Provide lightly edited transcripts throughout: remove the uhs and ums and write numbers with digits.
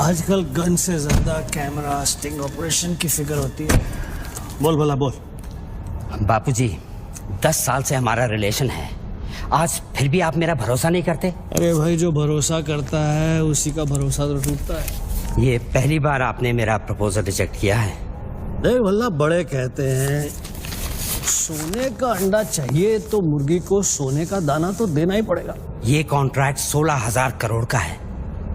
आजकल गन से ज्यादा कैमरा स्टिंग ऑपरेशन की फिक्र होती है। बोल भला बोल। बापूजी 10 साल से हमारा रिलेशन है, आज फिर भी आप मेरा भरोसा नहीं करते? अरे भाई, जो भरोसा करता है उसी का भरोसा तो टूटता है। ये पहली बार आपने मेरा प्रपोजल रिजेक्ट किया है। देख भला, बड़े कहते हैं सोने का अंडा चाहिए तो मुर्गी को सोने का दाना तो देना ही पड़ेगा। ये कॉन्ट्रैक्ट 16,000 करोड़ का है।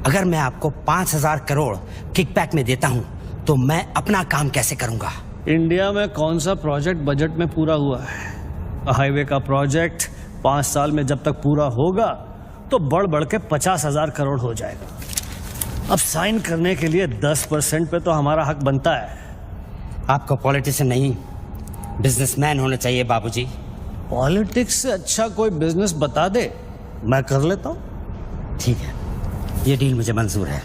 अगर मैं आपको 5,000 करोड़ किकबैक में देता हूं तो मैं अपना काम कैसे करूंगा? इंडिया में कौन सा प्रोजेक्ट बजट में पूरा हुआ है? हाईवे का प्रोजेक्ट 5 साल में जब तक पूरा होगा तो बढ़ बढ़ के 50,000 करोड़ हो जाएगा। अब साइन करने के लिए 10% पे तो हमारा हक बनता है। आपको पॉलिटिशियन नहीं बिजनेसमैन होना चाहिए बाबूजी। पॉलिटिक्स से अच्छा कोई बिजनेस बता दे, मैं कर लेता हूँ। ठीक है, ये डील मुझे मंजूर है।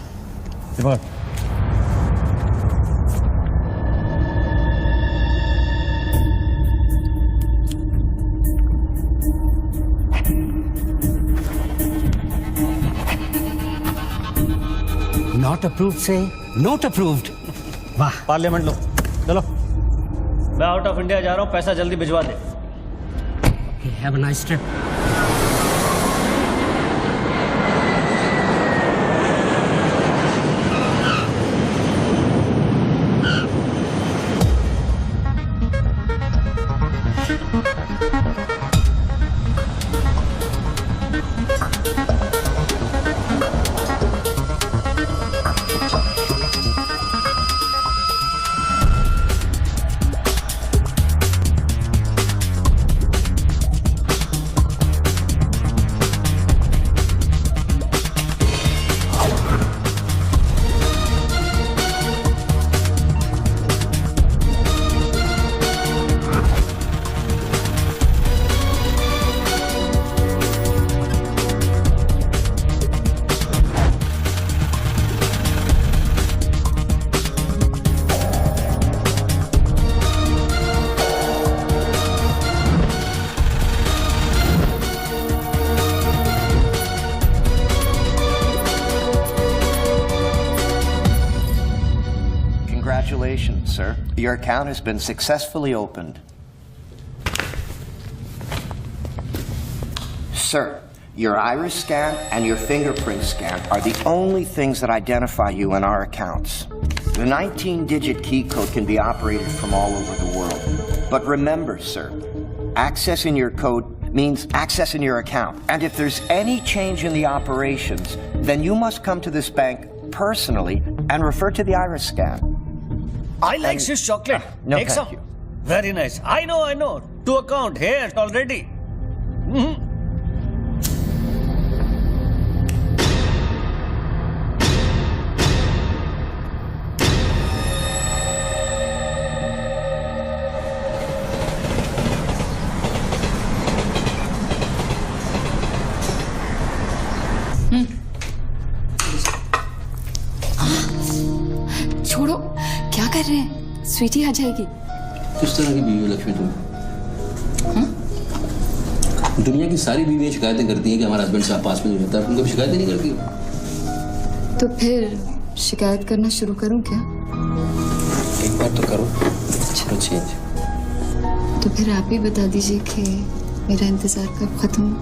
नॉट अप्रूव्ड से नॉट अप्रूव्ड। वाह। पार्लियामेंट लो, चलो। मैं आउट ऑफ इंडिया जा रहा हूँ, पैसा जल्दी भिजवा दे। Have a nice trip. Congratulations, sir. Your account has been successfully opened. Sir, your iris scan and your fingerprint scan are the only things that identify you in our accounts. The 19-digit key code can be operated from all over the world. But remember, sir, accessing your code means accessing your account. And if there's any change in the operations, then you must come to this bank personally and refer to the iris scan. I like Swiss chocolate. No, Take thank some. you. Very nice. I know. To account here already. छोड़ो, क्या कर रहे हैं? स्वीटी आ जाएगी। किस तरह की बीवी हो लक्ष्मी तुम? दुनिया की सारी बीवियां शिकायतें करती हैं कि हमारा हस्बैंड साहब पास में नहीं रहता, तुम कभी शिकायतें नहीं करती हो? तो फिर शिकायत करना शुरू करूं क्या? एक बार तो करो, अच्छा चेंज। तो फिर आप ही बता दीजिए कि मेरा इंतजार कब खत्म हो?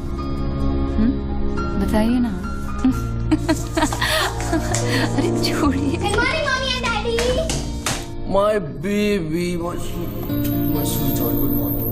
बताइए ना। अरे छोड़िए। My baby, my sweetheart, good morning.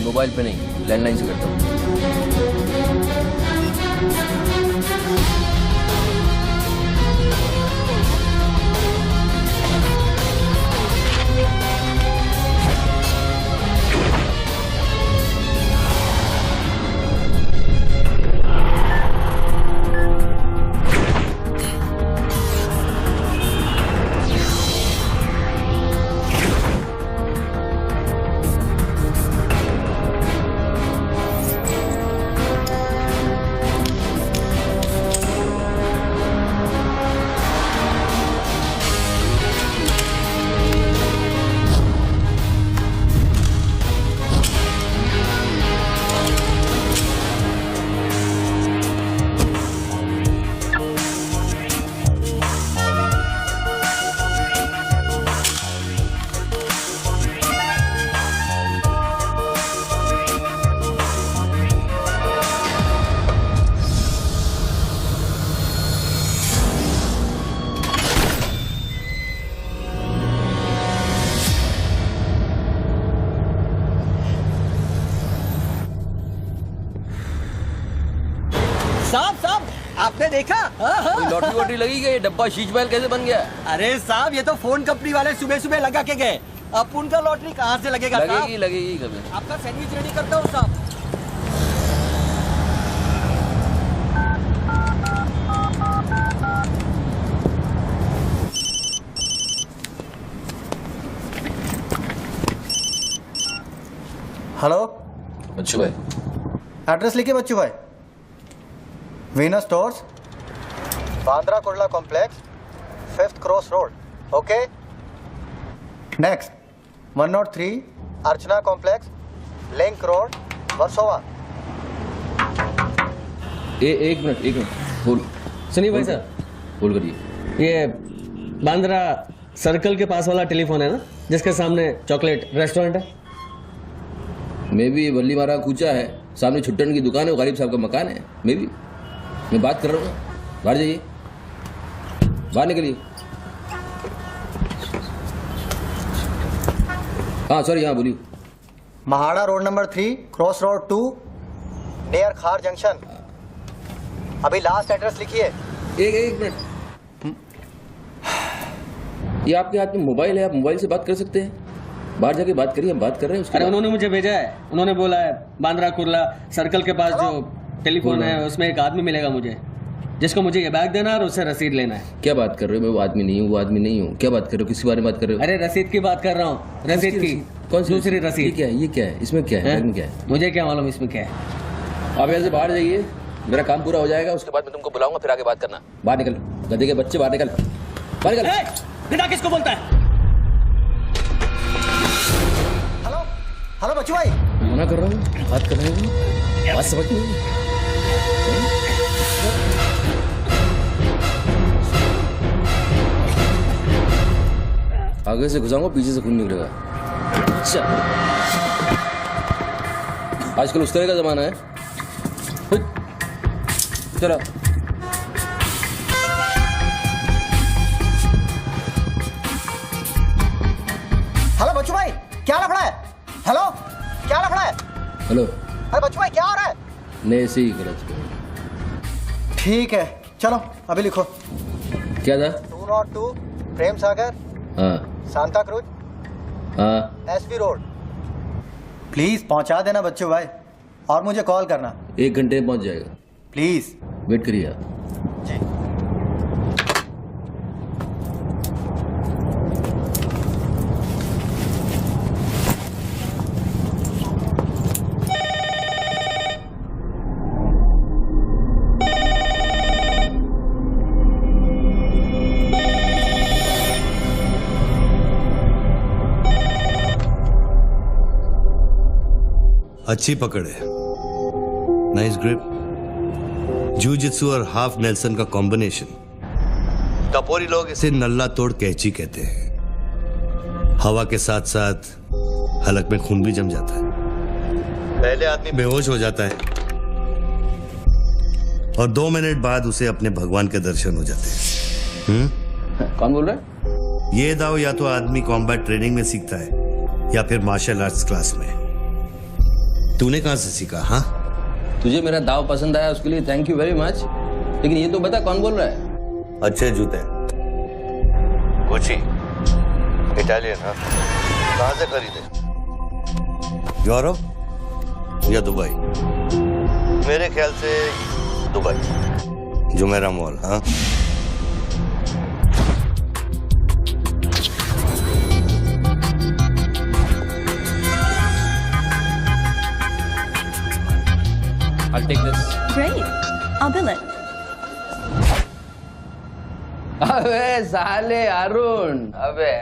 Mobile पे नहीं, लैंडलाइन से करता हूँ। साहब आपने देखा? कोई लॉटरी वॉटरी लगी गई, डब्बा शीश महल कैसे बन गया? अरे साहब ये तो फोन कंपनी वाले सुबह सुबह लगा के गए। अब उनका लॉटरी कहाँ से लगेगा साहब? लगेगी कभी। आपका सैंडविच रेडी करता हूँ साहब। हेलो, बच्चू भाई। एड्रेस लिखिए बच्चू भाई। Venus stores, Bandra Kurla complex, 5th cross road. Okay. Next 103 अर्चना कॉम्प्लेक्स, लिंक रोड, वर्सोवा। एक मिनट बोल। सुनिए भाई साहब, बोल करिए। ये बांद्रा सर्कल के पास वाला टेलीफोन है ना, जिसके सामने चॉकलेट रेस्टोरेंट है? मैं भी वल्ली मारा कूचा है, सामने छुट्टन की दुकान है, वो गरीब साहब का मकान है। मैं बात कर रहा हूँ, बाहर जाइए, बाहर निकलिए। हाँ सॉरी, हाँ बोलिए। MHADA road number 3 cross road 2 near खार जंक्शन। अभी लास्ट एड्रेस लिखिए। एक मिनट, ये आपके हाथ में मोबाइल है, आप मोबाइल से बात कर सकते हैं। बाहर जाके बात करिए, हम बात कर रहे हैं उसके। अरे उन्होंने मुझे भेजा है, उन्होंने बोला है बांद्रा कुर्ला सर्कल के पास जो टेलीफोन है उसमें एक आदमी मिलेगा मुझे, जिसको मुझे ये बैग देना है और उससे रसीद लेना है। क्या बात कर रहे हो? मैं वो आदमी नहीं हूँ। क्या बात कर रहे हो? किसी बारे में बात कर रहे हो? अरे रसीद की बात कर रहा हूँ, रसीद की। कौन सी दूसरी ये रसीद। क्या है? इसमें क्या है? बैग में क्या है? मुझे क्या मालूम इसमें क्या है। आप ऐसे बाहर जाइए, मेरा काम पूरा हो जाएगा, उसके बाद मैं तुमको बुलाऊंगा, फिर आगे बात करना। बाहर निकल, गधे के बच्चे, बाहर निकल। गधा किसको बोलता है? हेलो हेलो बच्चू भाई। मना कर रहा हूँ, बात कर रहे हूँ, बात समझ नहीं। आगे से घुसाऊंगा, पीछे से खून निकलेगा। अच्छा, आजकल उस तरह का जमाना है। चलो हेलो बच्चू भाई, क्या लफड़ा है? हेलो, क्या लफड़ा है? हेलो। अरे बच्चू भाई क्या हो रहा है? नहीं, सही गलत। ठीक है चलो अभी लिखो। क्या था? 202 प्रेम सागर, हाँ सांता क्रूज, हाँ, एसवी रोड। प्लीज पहुंचा देना बच्चू भाई, और मुझे कॉल करना 1 घंटे में पहुंच जाएगा। प्लीज। वेट करिए आप। जी। अच्छी पकड़ है, नाइस ग्रिप, जूजित्सु और हाफ नेल्सन का कॉम्बिनेशन। टपोरी लोग इसे नल्ला तोड़ कैची कहते हैं। हवा के साथ साथ हलक में खून भी जम जाता है, पहले आदमी बेहोश हो जाता है और 2 मिनट बाद उसे अपने भगवान के दर्शन हो जाते हैं। कौन बोल रहा है? ये दाव या तो आदमी कॉम्बैट ट्रेनिंग में सीखता है या फिर मार्शल आर्ट्स क्लास में। तूने कहां से सीखा? हाँ, तुझे मेरा दाव पसंद आया उसके लिए थैंक यू वेरी मच, लेकिन ये तो बता कौन बोल रहा है? अच्छे जूते गुची इटालियन। हाँ, कहां से खरीदे? यूरोप या दुबई? मेरे ख्याल से दुबई, जुमेरा मॉल। हाँ, I'll take this. Great. I'll bill it. अबे साले अरुण, अबे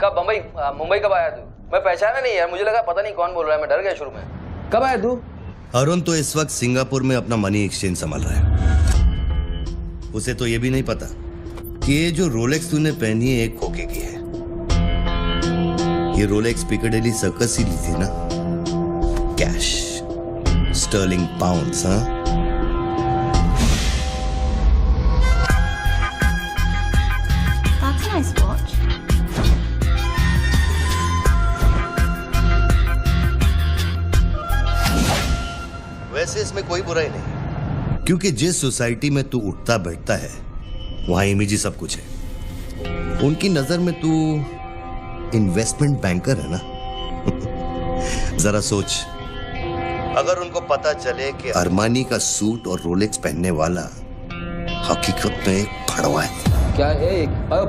कब मुंबई कब आया तू? मैं पहचाना नहीं यार, मुझे लगा पता नहीं कौन बोल रहा है, मैं डर गया शुरू में। कब आया तू? अरुण तो इस वक्त सिंगापुर में अपना मनी एक्सचेंज संभाल रहा है। उसे तो ये भी नहीं पता कि ये जो रोलेक्स तूने पहनी है एक खोखे की है। ये रोलेक्स पिकाडेली सर्कस ही ली थी ना, कैश, स्टर्लिंग पाउंड्स। हाँ, That's a nice watch. वैसे इसमें कोई बुराई नहीं, क्योंकि जिस सोसाइटी में तू उठता बैठता है वहां इमेज ही सब कुछ है। उनकी नजर में तू इन्वेस्टमेंट बैंकर है ना। जरा सोच, अगर उनको पता चले कि अरमानी का सूट और रोलेक्स पहनने वाला हकीकत में एक भड़वा है। क्या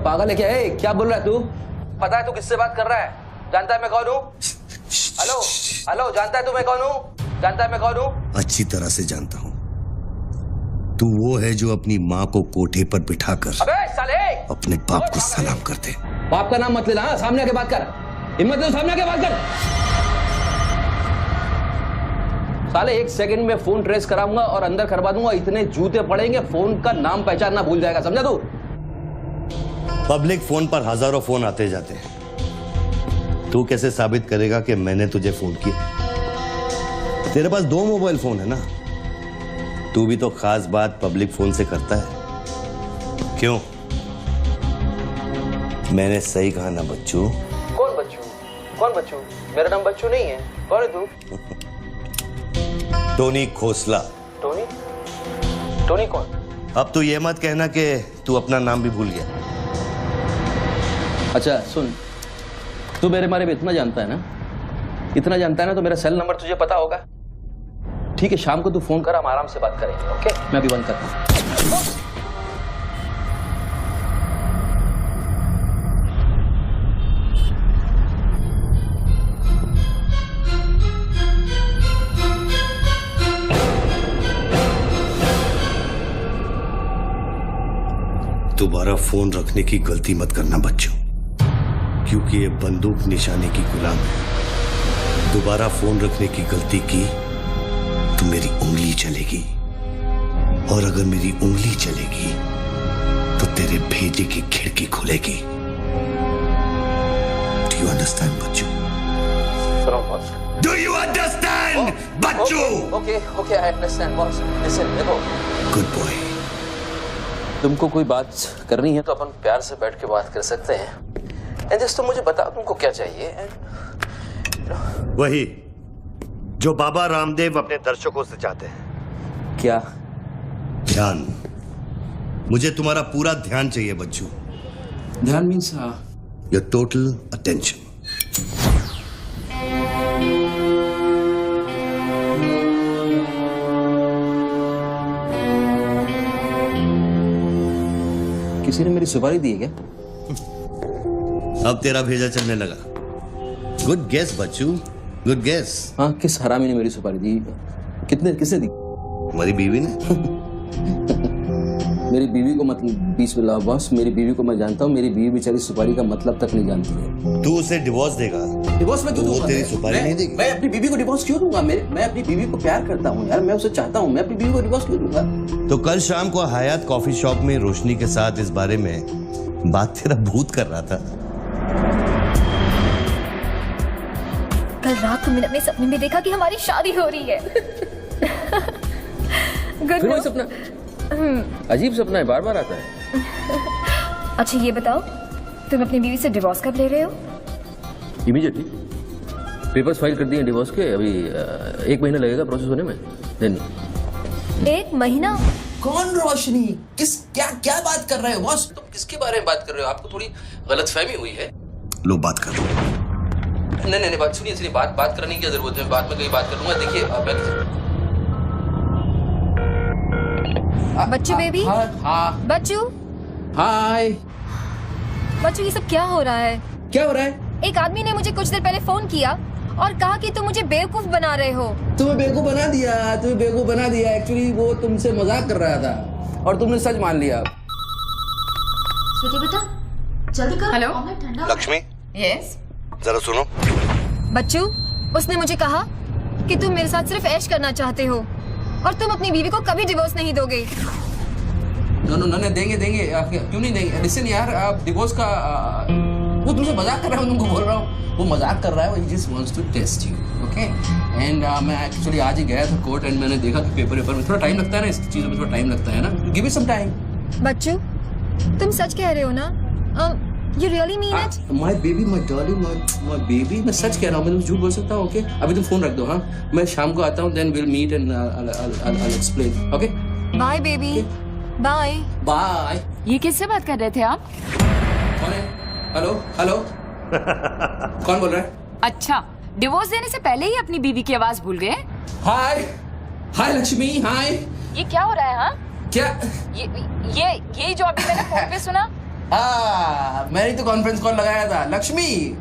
पागल है क्या? क्या बोल रहा है तू? पता है तू किससे बात कर रहा है? जानता है मैं कौन हूँ? हेलो हेलो, जानता है तू मैं कौन हूँ? जानता है मैं कौन हूँ? अच्छी तरह से जानता हूँ। तू वो है जो अपनी माँ को कोठे पर बिठाकर अबे साले अपने बाप को सलाम कर दे। बाप का नाम मत लेना, हाँ? सामने आके बात कर, हिम्मत है तो सामने आके बात कर। साले 1 सेकंड में फोन ट्रेस कराऊंगा और अंदर करवा दूंगा, इतने जूते पड़ेंगे फोन का नाम पहचानना भूल जाएगा, समझा तू? पब्लिक फोन पर हजारों फोन आते जाते हैं। तू कैसे साबित करेगा कि मैंने तुझे फोन किया? तेरे पास 2 मोबाइल फोन है ना। तू भी तो खास बात पब्लिक फोन से करता है, क्यों? मैंने सही कहा ना बच्चू? कौन बच्चू? कौन बच्चू? मेरा नाम बच्चू नहीं है। कौन है तू? टोनी खोसला। टोनी? टोनी कौन? अब तू ये मत कहना कि तू अपना नाम भी भूल गया। अच्छा सुन, तू मेरे बारे में इतना जानता है ना, इतना जानता है ना, तो मेरा सेल नंबर तुझे पता होगा। ठीक है, शाम को तू फोन कर, हम आराम से बात करेंगे। ओके, मैं अभी बंद करता हूँ। दोबारा फोन रखने की गलती मत करना बच्चों, क्योंकि ये बंदूक निशाने की गुलाम है। दोबारा फोन रखने की गलती की तो मेरी उंगली चलेगी, और अगर मेरी उंगली चलेगी तो तेरे भेजे की खिड़की खुलेगी। Do you understand Bachchu? Do you understand Bachchu? Okay okay, I understand boss. Listen, देखो, गुड बॉय। तुमको कोई बात करनी है तो अपन प्यार से बैठ के बात कर सकते हैं। एंड जस्ट तुम मुझे बताओ तुमको क्या चाहिए। वही जो बाबा रामदेव अपने दर्शकों से चाहते हैं। क्या? ध्यान। मुझे तुम्हारा पूरा ध्यान चाहिए बच्चू। ध्यान मीन्स योर टोटल अटेंशन। किसी ने मेरी सुपारी दी है क्या? अब तेरा भेजा चलने लगा। गुड गेस बच्चू, गुड गेस। हाँ, किस हरामी ने मेरी सुपारी दी? किसने दी? हमारी बीवी ने। मेरी बीवी को मतलब 20 मिला बॉस, मेरी बीवी को मैं जानता हूँ। मेरी बीवी बेचारी सुपारी का मतलब तक नहीं जानती है। तू उसे डिवोर्स देगा? डिवोर्स में क्यों दूंगा? वो तेरी सुपारी नहीं देगी? मैं अपनी बीवी को डिवोर्स क्यों दूंगा? मैं अपनी बीवी को प्यार करता हूँ यार, मैं उसे चाहता हूँ, मैं अपनी बीवी को डिवोर्स क्यों दूंगा? तो कल शाम को हयात कॉफी शॉप में रोशनी के साथ इस बारे में बात तेरा भूत कर रहा था। कल रात को मैंने अपने सपने में देखा कि हमारी शादी हो रही है। फिर वही सपना? अजीब सपना है, बार बार आता है। अच्छा ये बताओ, तुम अपनी बीवी से डिवोर्स कब ले रहे हो? इमीडिएटली। पेपर्स फाइल कर दिए डिवोर्स के, अभी 1 महीना लगेगा प्रोसेस होने में। देन 1 महीना? कौन रोशनी? क्या क्या बात कर रहे हो बॉस? तुम किसके बारे में बात कर रहे हो? आपको थोड़ी गलतफहमी हुई है। लो बात कर। नहीं बात सुनिए, बात करने की जरूरत है, बाद में कहीं बात कर लूंगा। देखिए बच्चू बेबी, हाँ बच्चू, हाय। बच्चू ये सब क्या हो रहा है? क्या हो रहा है? एक आदमी ने मुझे कुछ देर पहले फोन किया और कहा कि तुम मुझे बेवकूफ बना रहे हो। तुम्हें बेवकूफ बना दिया। एक्चुअली वो तुमसे मजाक कर रहा था और तुमने सच मान लिया। बेटा जल्दी करो। हेलो लक्ष्मी, यस जरा सुनो। बच्चू, उसने मुझे कहा कि तुम मेरे साथ सिर्फ ऐश करना चाहते हो और तुम अपनी बीवी को कभी डिवोर्स नहीं दोगे। नो देंगे क्यों नहीं देंगे? लिसन यार, आप डिवोर्स का वो तुमसे मजाक कर रहा है, तुमको बोल रहा हूँ वो मजाक कर रहा है। वो just wants to test you, okay? And मैं एक्चुअली आज ही गया था कोर्ट एंड मैंने देखा कि पेपर में थोड़ा टाइम लगता है ना, इस चीज़ों में थोड़ा टाइम लगता है ना। Give me some time. बच्चू तुम सच कह रहे हो ना? You really mean it? My baby, my darling, my baby, मैं सच कह रहा हूँ, मैं झूठ बोल सकता हूँ, ओके? अभी तुम फोन रख दो, हाँ? मैं शाम को आता हूँ, then we'll meet and I'll explain, okay? Bye baby, bye. Bye. ये किससे बात कर रहे थे आप? कौन है? हेलो कौन बोल रहा है? अच्छा, डिवोर्स देने से पहले ही अपनी बीवी की आवाज भूल गए? हाय लक्ष्मी, हाय। ये क्या हो रहा है? हाँ क्या? ये जो अभी मैंने फोन पे सुना। मैंने तो कॉन्फ्रेंस कॉल लगाया था। Lakshmi,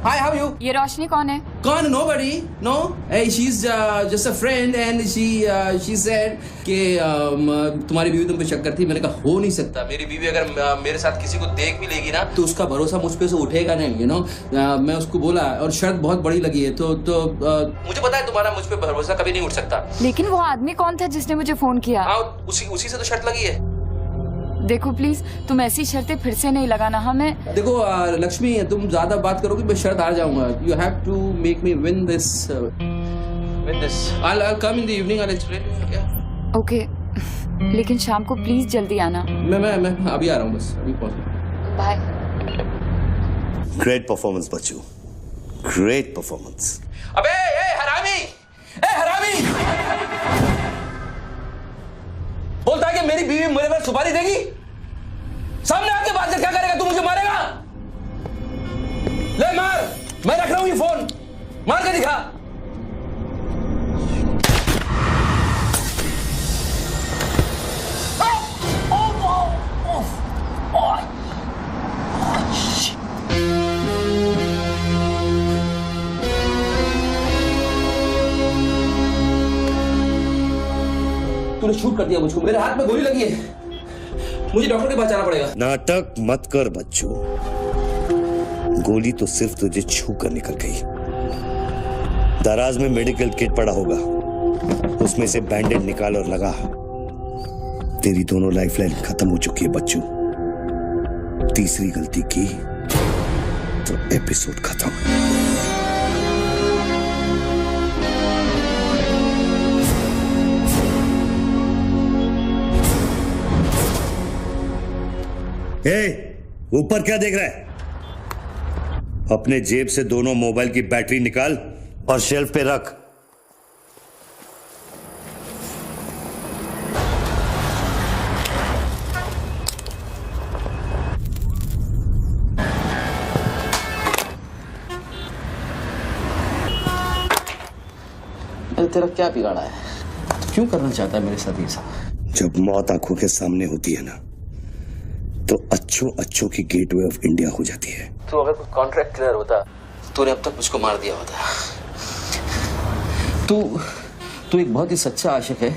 hi, how you? ये रोशनी कौन है? कौन? Nobody, no. She is just a friend and she said कि तुम्हारी बीवी तुम पे शक करती है। मैंने कहा हो नहीं सकता, मेरी बीवी अगर मेरे साथ किसी को देख भी लेगी ना तो उसका भरोसा मुझ पे से उठेगा नहीं, यू नो। मैं उसको बोला और शर्त बहुत बड़ी लगी है तो मुझे पता है तुम्हारा मुझ पे भरोसा कभी नहीं उठ सकता। लेकिन वो आदमी कौन था जिसने मुझे फोन किया? उसी से तो शर्त लगी है। देखो प्लीज, तुम ऐसी शर्तें फिर से नहीं लगाना। हमें देखो लक्ष्मी, तुम ज्यादा बात करोगे मैं शर्त हार जाऊंगा। You have to make me win this. I'll come in the evening, I'll explain. Yeah. Okay, लेकिन शाम को प्लीज जल्दी आना। मैं अभी आ रहा हूँ, बस अभी पहुंच। बाय। ग्रेट परफॉर्मेंस बच्चू, ग्रेट परफॉर्मेंस। अबे हरामी, बोलता है कि मेरी बीवी मेरे पर सुपारी देगी, सामने आके बात कर, क्या करेगा तू? मुझे मारेगा? ले मार, मैं रख रहा हूं ये फोन, मार के दिखा। तूने शूट कर दिया मुझको, मेरे हाथ में गोली लगी है, मुझे डॉक्टर के पास जाना पड़ेगा। नाटक मत कर बच्चू, गोली तो सिर्फ तुझे छू कर निकल गई। दराज में मेडिकल किट पड़ा होगा, उसमें से बैंडेज निकाल और लगा। तेरी दोनों लाइफलाइन खत्म हो चुकी है बच्चू। तीसरी गलती की तो एपिसोड खत्म। ऊपर क्या देख रहा है? अपने जेब से दोनों मोबाइल की बैटरी निकाल और शेल्फ पे रख। तेरा क्या बिगाड़ा है? क्यों करना चाहता है मेरे साथ ये सब? जब मौत आंखों के सामने होती है ना तो अच्छों की गेटवे ऑफ इंडिया हो जाती है। तो अगर कोई कॉन्ट्रैक्ट क्लियर होता तूने अब तक मुझको मार दिया होता। तू एक बहुत ही सच्चा आशिक है,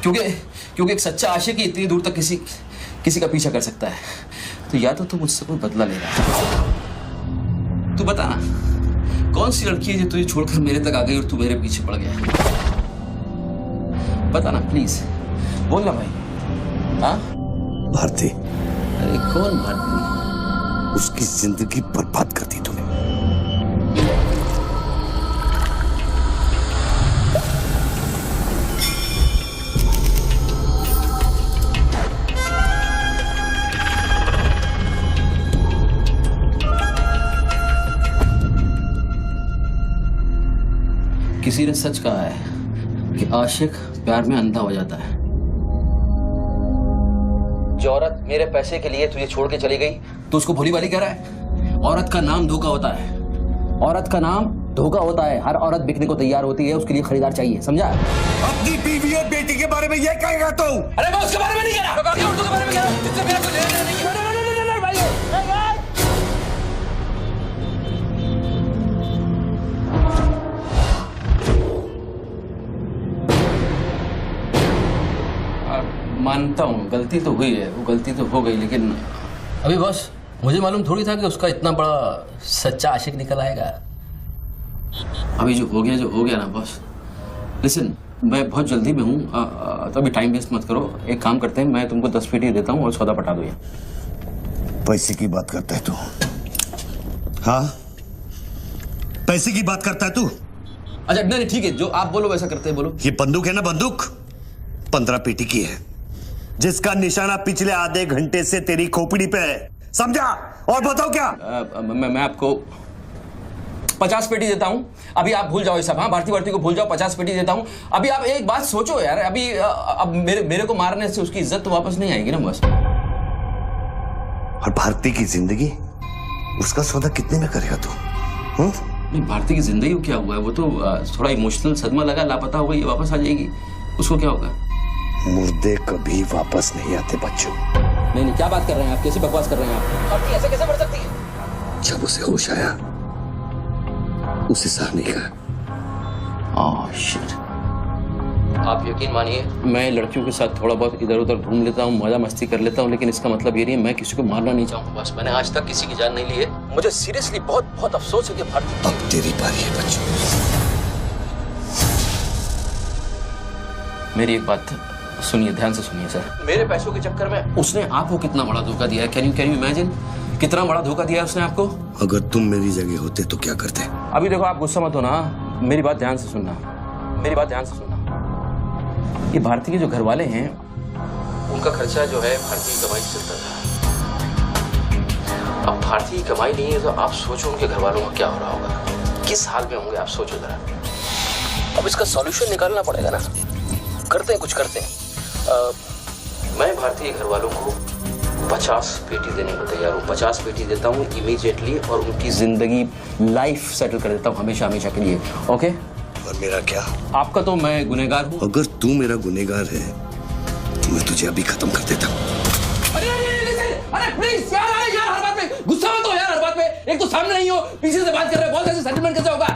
क्योंकि एक सच्चा आशिक ही इतनी दूर तक किसी का पीछा कर सकता है। तो या तो तू मुझसे कोई बदला ले रहा है। तू बता ना, कौन सी लड़की है जो तुझे छोड़कर मेरे तक आ गई और तू मेरे पीछे पड़ गया? बता ना प्लीज, बोलना भाई। हाँ भारती। अरे कौन भारती? उसकी जिंदगी बर्बाद कर दी तूने। किसी ने सच कहा है कि आशिक प्यार में अंधा हो जाता है। जो औरत मेरे पैसे के लिए तुझे छोड़ के चली गई तो उसको भोली भाली कह रहा है। औरत का नाम धोखा होता है, औरत का नाम धोखा होता है। हर औरत बिकने को तैयार होती है, उसके लिए खरीदार चाहिए, समझा? अपनी बीवी और बेटी के बारे में ये कहेगा तू? अरे मैं उसके बारे में नहीं कह रहा, मैं औरतों के बारे में कह रहा हूं। इससे मेरा कोई लेना देना नहीं है। नहीं भाई, मानता हूँ गलती तो हुई है, वो गलती तो हो गई, लेकिन अभी बॉस मुझे मालूम थोड़ी था कि उसका इतना बड़ा सच्चा आशिक निकल आएगा। अभी जो हो गया ना बॉस। लिसन, मैं बहुत जल्दी में हूँ, तो अभी टाइम वेस्ट मत करो। एक काम करते हैं, मैं तुमको 10 पेटी देता हूँ और सौदा पटा दो। ये पैसे की बात करता है तू? हाँ, पैसे की बात करता है तू? अच्छा नहीं ठीक है, जो आप बोलो वैसा करते हैं, बोलो। ये बंदूक है ना, बंदूक 15 पेटी की है, जिसका निशाना पिछले आधे घंटे से तेरी खोपड़ी पे है, समझा? और बताओ क्या? मैं आपको 50 पेटी देता हूं। अभी आप भूल जाओ ये सब। हाँ, भारती को भूल जाओ, 50 पेटी देता हूं। अभी आप एक बात सोचो यार, अभी अब मेरे को मारने से उसकी इज्जत तो वापस नहीं आएगी ना बस। और भारती की जिंदगी, उसका सौदा कितने में करेगा तू? नहीं, भारती की जिंदगी को क्या हुआ है? वो तो थोड़ा इमोशनल सदमा लगा, लापता हो गई, वापस आ जाएगी। उसको क्या होगा? मुर्दे कभी वापस नहीं आते बच्चों। नहीं, क्या बात कर रहे हैं आप? कैसे बकवास कर रहे हैं आप? भारती ऐसे कैसे मर सकती है? जब उसे होश आया, उसे सह नहीं कहा। Oh shit. आप यकीन मानिए, मैं लड़कियों के साथ थोड़ा बहुत इधर उधर घूम लेता हूँ, मजा मस्ती कर लेता हूँ, लेकिन इसका मतलब ये नहीं है मैं किसी को मारना नहीं चाहूँगा। बस मैंने आज तक किसी की जान नहीं ली है। मुझे सीरियसली बहुत बहुत अफसोस है कि भारती। अब तेरी बारी है बच्चों। मेरी एक बात सुनिए, ध्यान से सुनिए सर। मेरे पैसों के चक्कर में उसने आपको कितना बड़ा धोखा दिया है? कैन यू इमेजिन कितना बड़ा धोखा दिया है उसने आपको? अगर तुम मेरी जगह होते तो क्या करते? अभी देखो, आप गुस्सा मत होना, मेरी बात ध्यान से सुनना, मेरी बात ध्यान से सुनना। ये भारती के जो घर वाले हैं, उनका खर्चा जो है भारती की कमाई से चलता था। अब भारती की कमाई नहीं है तो आप सोचो उनके घर वालों का क्या हो रहा होगा, किस हाल में होंगे, आप सोचो जरा। अब इसका सॉल्यूशन निकालना पड़ेगा ना। करते हैं, कुछ करते हैं। मैं भारतीय घर वालों को 50 पेटी देने को तैयार हूँ। 50 पेटी देता हूँ इमीडिएटली, और उनकी जिंदगी लाइफ सेटल कर देता हूँ हमेशा हमेशा के लिए। ओके? और मेरा क्या? आपका तो मैं गुनहगार हूँ। अगर तू मेरा गुनहगार है तो मैं तुझे अभी खत्म कर देता हूँ। अरे प्लीज यार, हर बात में गुस्सा मत हो यार, हर बात में। एक तो सामने नहीं हो, पीछे से बात कर रहे हो, बहुत ऐसे सेटलमेंट कैसे होगा?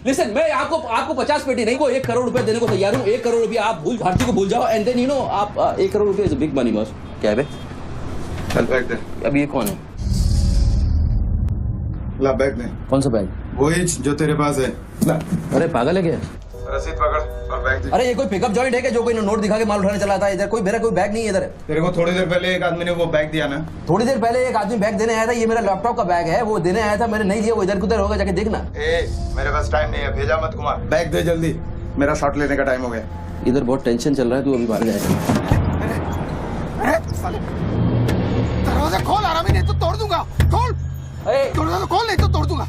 लिसन, मैं आपको 50 पेटी नहीं, को 1 करोड़ रुपए देने को तैयार हूँ। 1 करोड़ रुपए आप भारती को भूल जाओ, एंड देन आप 1 करोड़ रुपए इज बिग मनी बॉस। क्या है बे? चल बैग दे। अब ये कौन है? ला बैग दे। कौन सा बैग? वही जो तेरे पास है। ला। अरे पागल है क्या? रसीद पकड़ और बैग दे। अरे ये कोई पिकअप जॉइंट है क्या जो कोई नोट दिखा के माल उठाने चला था? इधर मेरा कोई बैग नहीं है इधर। तेरे को थोड़ी देर पहले एक आदमी ने वो बैग दिया ना? थोड़ी देर पहले एक आदमी बैग देने आया था। ये मेरा लैपटॉप का बैग है, वो देने आया था, मैंने नहीं लिया। वो इधर उधर होगा, जाके देखना। मेरे पास टाइम नहीं है, भेजा मत घुमा। बैग दे जल्दी, मेरा शॉट लेने का टाइम हो गया। इधर बहुत टेंशन चल रहा है, तू अभी बाहर जाएगा। दरवाजा खोल, आराम ही नहीं तो तोड़ दूंगा। खोल दरवाजा, खोल नहीं तो तोड़ दूंगा।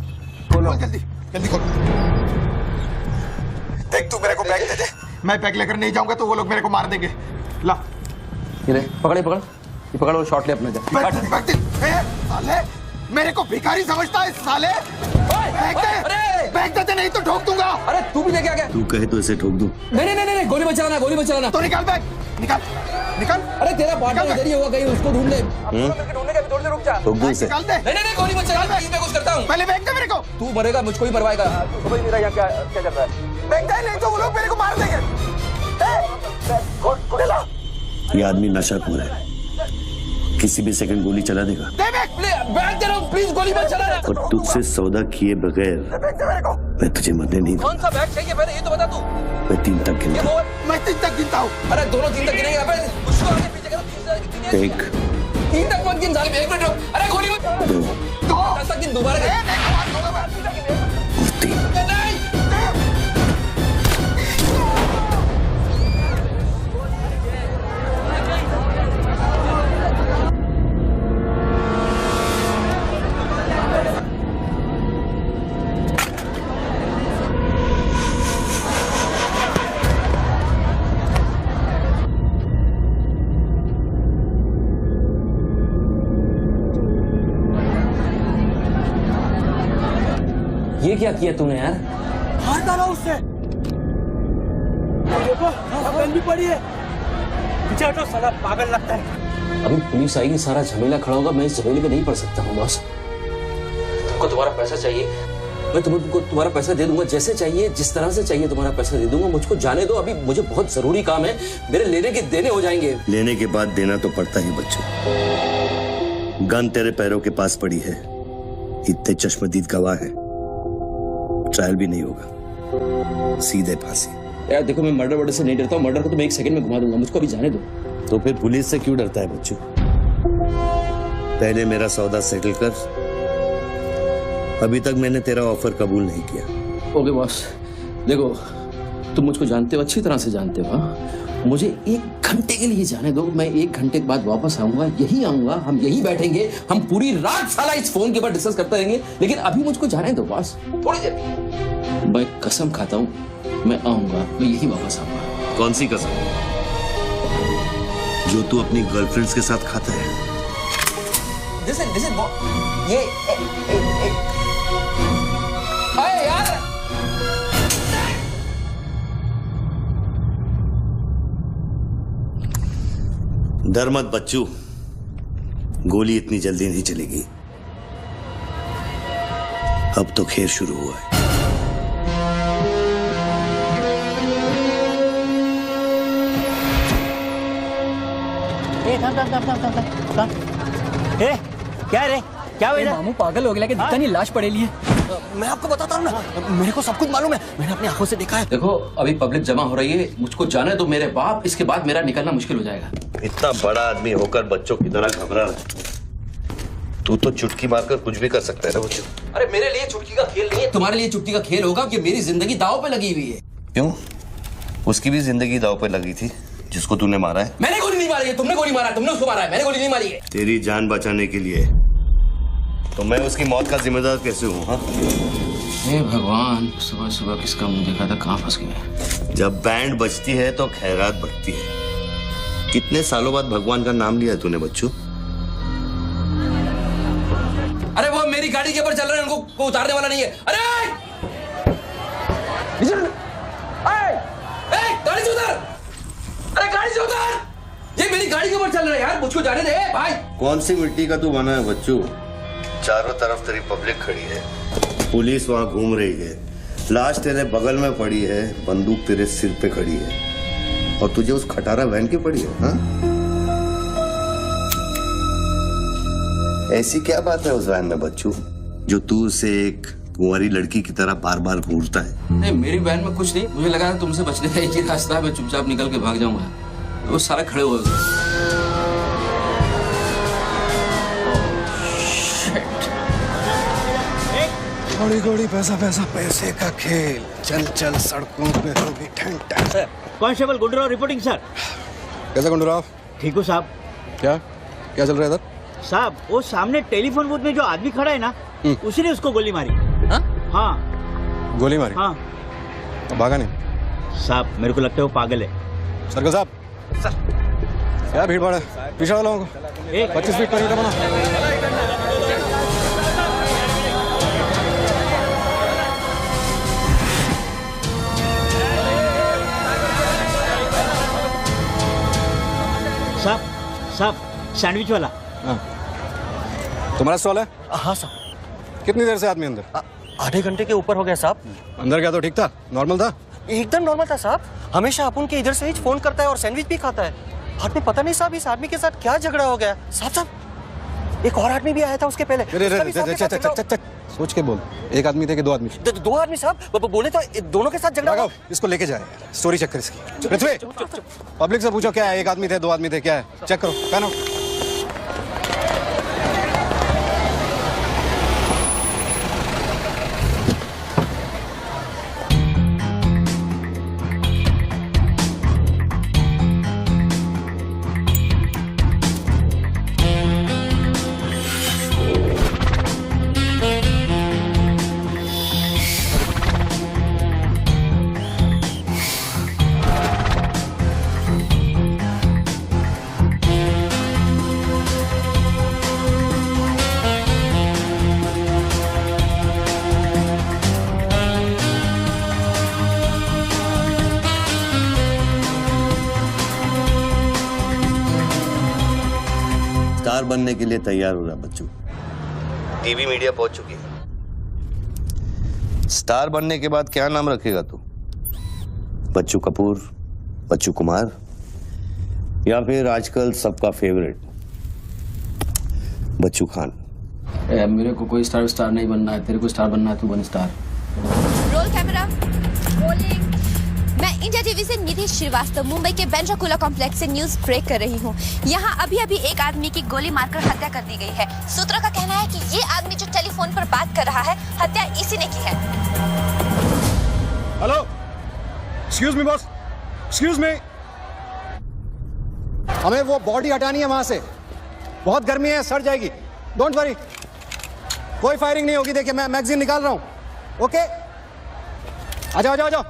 खोल जल्दी जल्दी खोल। देख, तू मेरे को बैग दे दे, मैं बैग लेकर नहीं जाऊंगा तो वो लोग मेरे को मार देंगे। ला ये पकड़ और शॉट ले अपना। साले मेरे को भिखारी समझता है साले। बैग दे नहीं तो ठोक दूंगा। अरे तू भी लेके आ गया? तू कहे तो इसे ठोक दूं? नहीं, गोली मत चलाना। तो निकाल बैग, निकाल। अरे तेरा पार्टनर इधर ही होगा कहीं, उसको ढूंढ ले। ढूंढने का भी थोड़ी देर रुक जा। ठोक दूं इसे? निकाल दे। नहीं, गोली मत चला, मैं कुछ करता हूँ। पहले बैग दे मेरे को। तू मरेगा, मुझको ही मरवाएगा। समझ नहीं रहा यहाँ क्या चल रहा है। बैग दे नहीं तो वो लोग मेरे को मार देंगे। ये आदमी नशाखोर है, किसी भी सेकंड गोली चला देगा। बैग दे रहा हूँ, प्लीज गोली मत चलाना। और तुझसे सौदा किए बगैर मैं तुझे मरने नहीं दूंगा। कौन सा बैग चाहिए पहले ये तो बता तू। मैं 3 तक गिनता। मैं 3 तक गिनता हूँ। अरे दोनों 3 तक गिनेंगे। अबे उसको आगे पीछे कर। 1 3 तक मत गिन साले। 1 मिनट रुक। अरे गोली मत। 2 10 तक गिन दोबारा गिन। और 3। ये क्या किया तूने यार? हार डाला उससे। देखो पेन भी पड़ी है। पीछे हटो, साला पागल लगता है। अभी पुलिस आएगी, सारा झमेला खड़ा होगा, मैं इस झमेले में नहीं पड़ सकता हूँ बॉस। तुमको तुम्हारा पैसा चाहिए, मैं तुमको तुम्हारा पैसा दे दूंगा, जैसे चाहिए जिस तरह से चाहिए तुम्हारा पैसा दे दूंगा। मुझको जाने दो, अभी मुझे बहुत जरूरी काम है, मेरे लेने के देने हो जाएंगे। लेने के बाद देना तो पड़ता ही बच्चों। गन तेरे पैरों के पास पड़ी है, इतने चश्मदीद गवाह है, ट्रायल भी नहीं होगा, सीधे फांसी। यार देखो, मैं मर्डर से नहीं डरता हूँ, मर्डर को तो मैं 1 सेकंड में घुमा दूंगा, मुझको अभी जाने दो। तो फिर पुलिस से क्यों डरता है बच्चों? पहले मेरा सौदा सेटल कर। अभी तक मैंने तेरा ऑफर कबूल नहीं किया। ओके बॉस, देखो तुम मुझको जानते हो, अच्छी तरह से जानते हो। हाँ? मुझे 1 घंटे के लिए जाने दो, मैं 1 घंटे के बाद वापस आऊंगा, यही आऊंगा, हम यही बैठेंगे, हम पूरी रात साला इस फोन के ऊपर डिस्कस करते रहेंगे, लेकिन अभी मुझको जाने दो बॉस, थोड़ी देर। मैं कसम खाता हूँ, मैं आऊंगा, मैं यही वापस आऊंगा। कौन सी कसम? जो तू अपनी गर्लफ्रेंड्स के साथ खाता है। Listen, ये अरे यार, डर मत बच्चू, गोली इतनी जल्दी नहीं चलेगी। अब तो खेल शुरू हुआ है। ए, क्या रे, क्या हुआ? मामू पागल हो गया कि दिखता नहीं, लाश पड़ेली है। मैं आपको बताता हूँ ना, मेरे को सब कुछ मालूम है, मैंने अपनी आंखों से देखा है। देखो अभी पब्लिक जमा हो रही है, मुझको जाने दो मेरे बाप, इसके बाद मेरा निकलना मुश्किल हो जाएगा। इतना बड़ा आदमी होकर बच्चों की तरह घबरा रहा है। तू तो चुटकी मारकर कुछ भी कर सकता है ना बच्चों। अरे मेरे लिए चुटकी का खेल नहीं है, तुम्हारे लिए चुटकी का खेल होगा कि मेरी जिंदगी दांव पे लगी हुई है। क्यों? उसकी भी जिंदगी दांव पे लगी थी, जिसको तूने मारा है। मैंने गोली नहीं मारी है, तुमने गोली मारा है, तुमने उसको मारा है, मैंने गोली नहीं मारी है। तेरी जान बचाने के लिए तो मैं उसकी मौत का जिम्मेदार कैसे हूँ? हाँ, हे भगवान, सुबह सुबह किसका मुंह देखा था, कहाँ फंस गया। जब बैंड बजती है तो खैरात बढ़ती है। कितने सालों बाद भगवान का नाम लिया तूने बच्चों? अरे वो मेरी गाड़ी के ऊपर चल रहे हैं, उनको उतारने वाला नहीं है। अरे गाड़ी से उतार, अरे गाड़ी से उतार, ये मेरी गाड़ी के ऊपर चल रहा है यार, मुझको जाने दे भाई। कौन सी मिट्टी का तू बना है बच्चों? चारों तरफ तेरी पब्लिक खड़ी है, पुलिस वहां घूम रही है, लाश तेरे बगल में पड़ी है, बंदूक तेरे सिर पे खड़ी है, और तुझे उस खटारा वैन के पड़ी है। हाँ? ऐसी क्या बात है उस वैन में बच्चू जो तू उसे एक कुंवारी लड़की की तरह बार बार घूरता है? नहीं, मेरी वैन में कुछ नहीं, मुझे लगा था तुमसे बचने का एक ही रास्ता है, मैं चुपचाप निकल के भाग जाऊंगा, तो वो सारे खड़े हुए। घोड़ी घोड़ी पैसा पैसा पैसे का खेल, चल चल सड़कों पे होगी ठन ठन। Sir, constable Gundurao reporting sir. कैसा गुंडूराव? ठीक हो साहब। क्या क्या चल रहा है इधर? साहब वो सामने टेलीफोन बूथ में जो आदमी खड़ा है ना, उसी ने उसको गोली मारी। हाँ गोली मारी? हाँ। तो भागा नहीं? साहब मेरे को लगता है वो पागल है। सर्कल साहब, क्या भीड़ भाड़ है, पीछे वालों को 25 फीट पर बना। साहब साहब सैंडविच वाला। तुम्हारा सवाल है? हाँ साहब। कितनी देर से आदमी अंदर? आधे घंटे के ऊपर हो गया साहब। अंदर क्या तो ठीक था, नॉर्मल था? एकदम नॉर्मल था साहब, हमेशा अपुन के इधर से ही फोन करता है और सैंडविच भी खाता है। बाद में पता नहीं साहब इस आदमी के साथ क्या झगड़ा हो गया। साहब एक और आदमी भी आया था उसके पहले। सोच के बोल, एक आदमी थे कि 2 आदमी? 2 आदमी साहब, बोले तो दोनों के साथ झगड़ा। इसको लेके जाए, स्टोरी चेक कर इसकी। पृथ्वी, पब्लिक से पूछो क्या है, 1 आदमी थे 2 आदमी थे, क्या है, चेक करो। पहनो। स्टार बनने के लिए तैयार हो रहा बच्चू। टीवी मीडिया पहुंच चुकी है। स्टार बनने के बाद क्या नाम रखेगा तू? बच्चू कपूर, बच्चू कुमार, या फिर आजकल सबका फेवरेट बच्चू खान? मेरे को कोई स्टार नहीं बनना है, तेरे को स्टार बनना है, तू बन स्टार। Roll camera, rolling. मैं इंडिया टीवी से निधि श्रीवास्तव मुंबई के बेंड्रा कुला कॉम्प्लेक्स से न्यूज ब्रेक कर रही हूँ। यहाँ अभी एक आदमी की गोली मारकर हत्या कर दी गई है। सूत्रों का कहना है कि ये आदमी जो टेलीफोन पर बात कर रहा है, हत्या इसी ने की है। Hello, excuse me boss, excuse me. हमें वो बॉडी हटानी है वहां से, बहुत गर्मी है, सड़ जाएगी। डोंट वरी, कोई फायरिंग नहीं होगी। देखिए मैं मैगजीन निकाल रहा हूं। ओके, आ जाओ आ जाओ आ जाओ।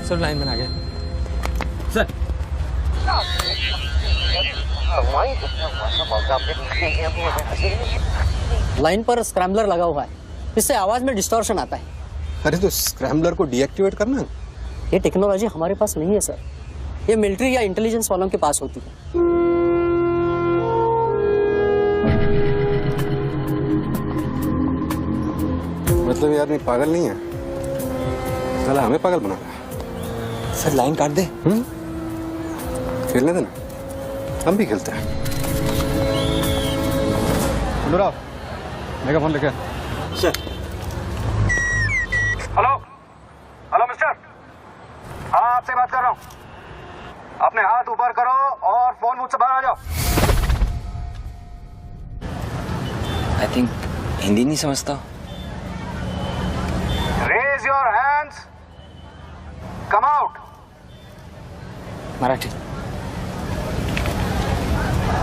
सर लाइन में आ गया सर। लाइन पर स्क्रैम्बलर लगा हुआ है, इससे आवाज में डिस्टॉर्शन आता है। अरे तो स्क्रैम्बलर को डीएक्टिवेट करना। ये टेक्नोलॉजी हमारे पास नहीं है सर, ये मिलिट्री या इंटेलिजेंस वालों के पास होती है। मतलब ये आदमी पागल नहीं है, साला हमें पागल बना रहा है। सर लाइन काट दे, खेलने देना, हम भी खेलते हैं। अनुराग, मेगाफोन लेके। सर। हेलो हेलो मिस्टर, हाँ आपसे बात कर रहा हूँ। अपने हाथ ऊपर करो और फोन मुझसे बाहर आ जाओ। आई थिंक हिंदी नहीं समझता। Raise your hands, come out. Marathi.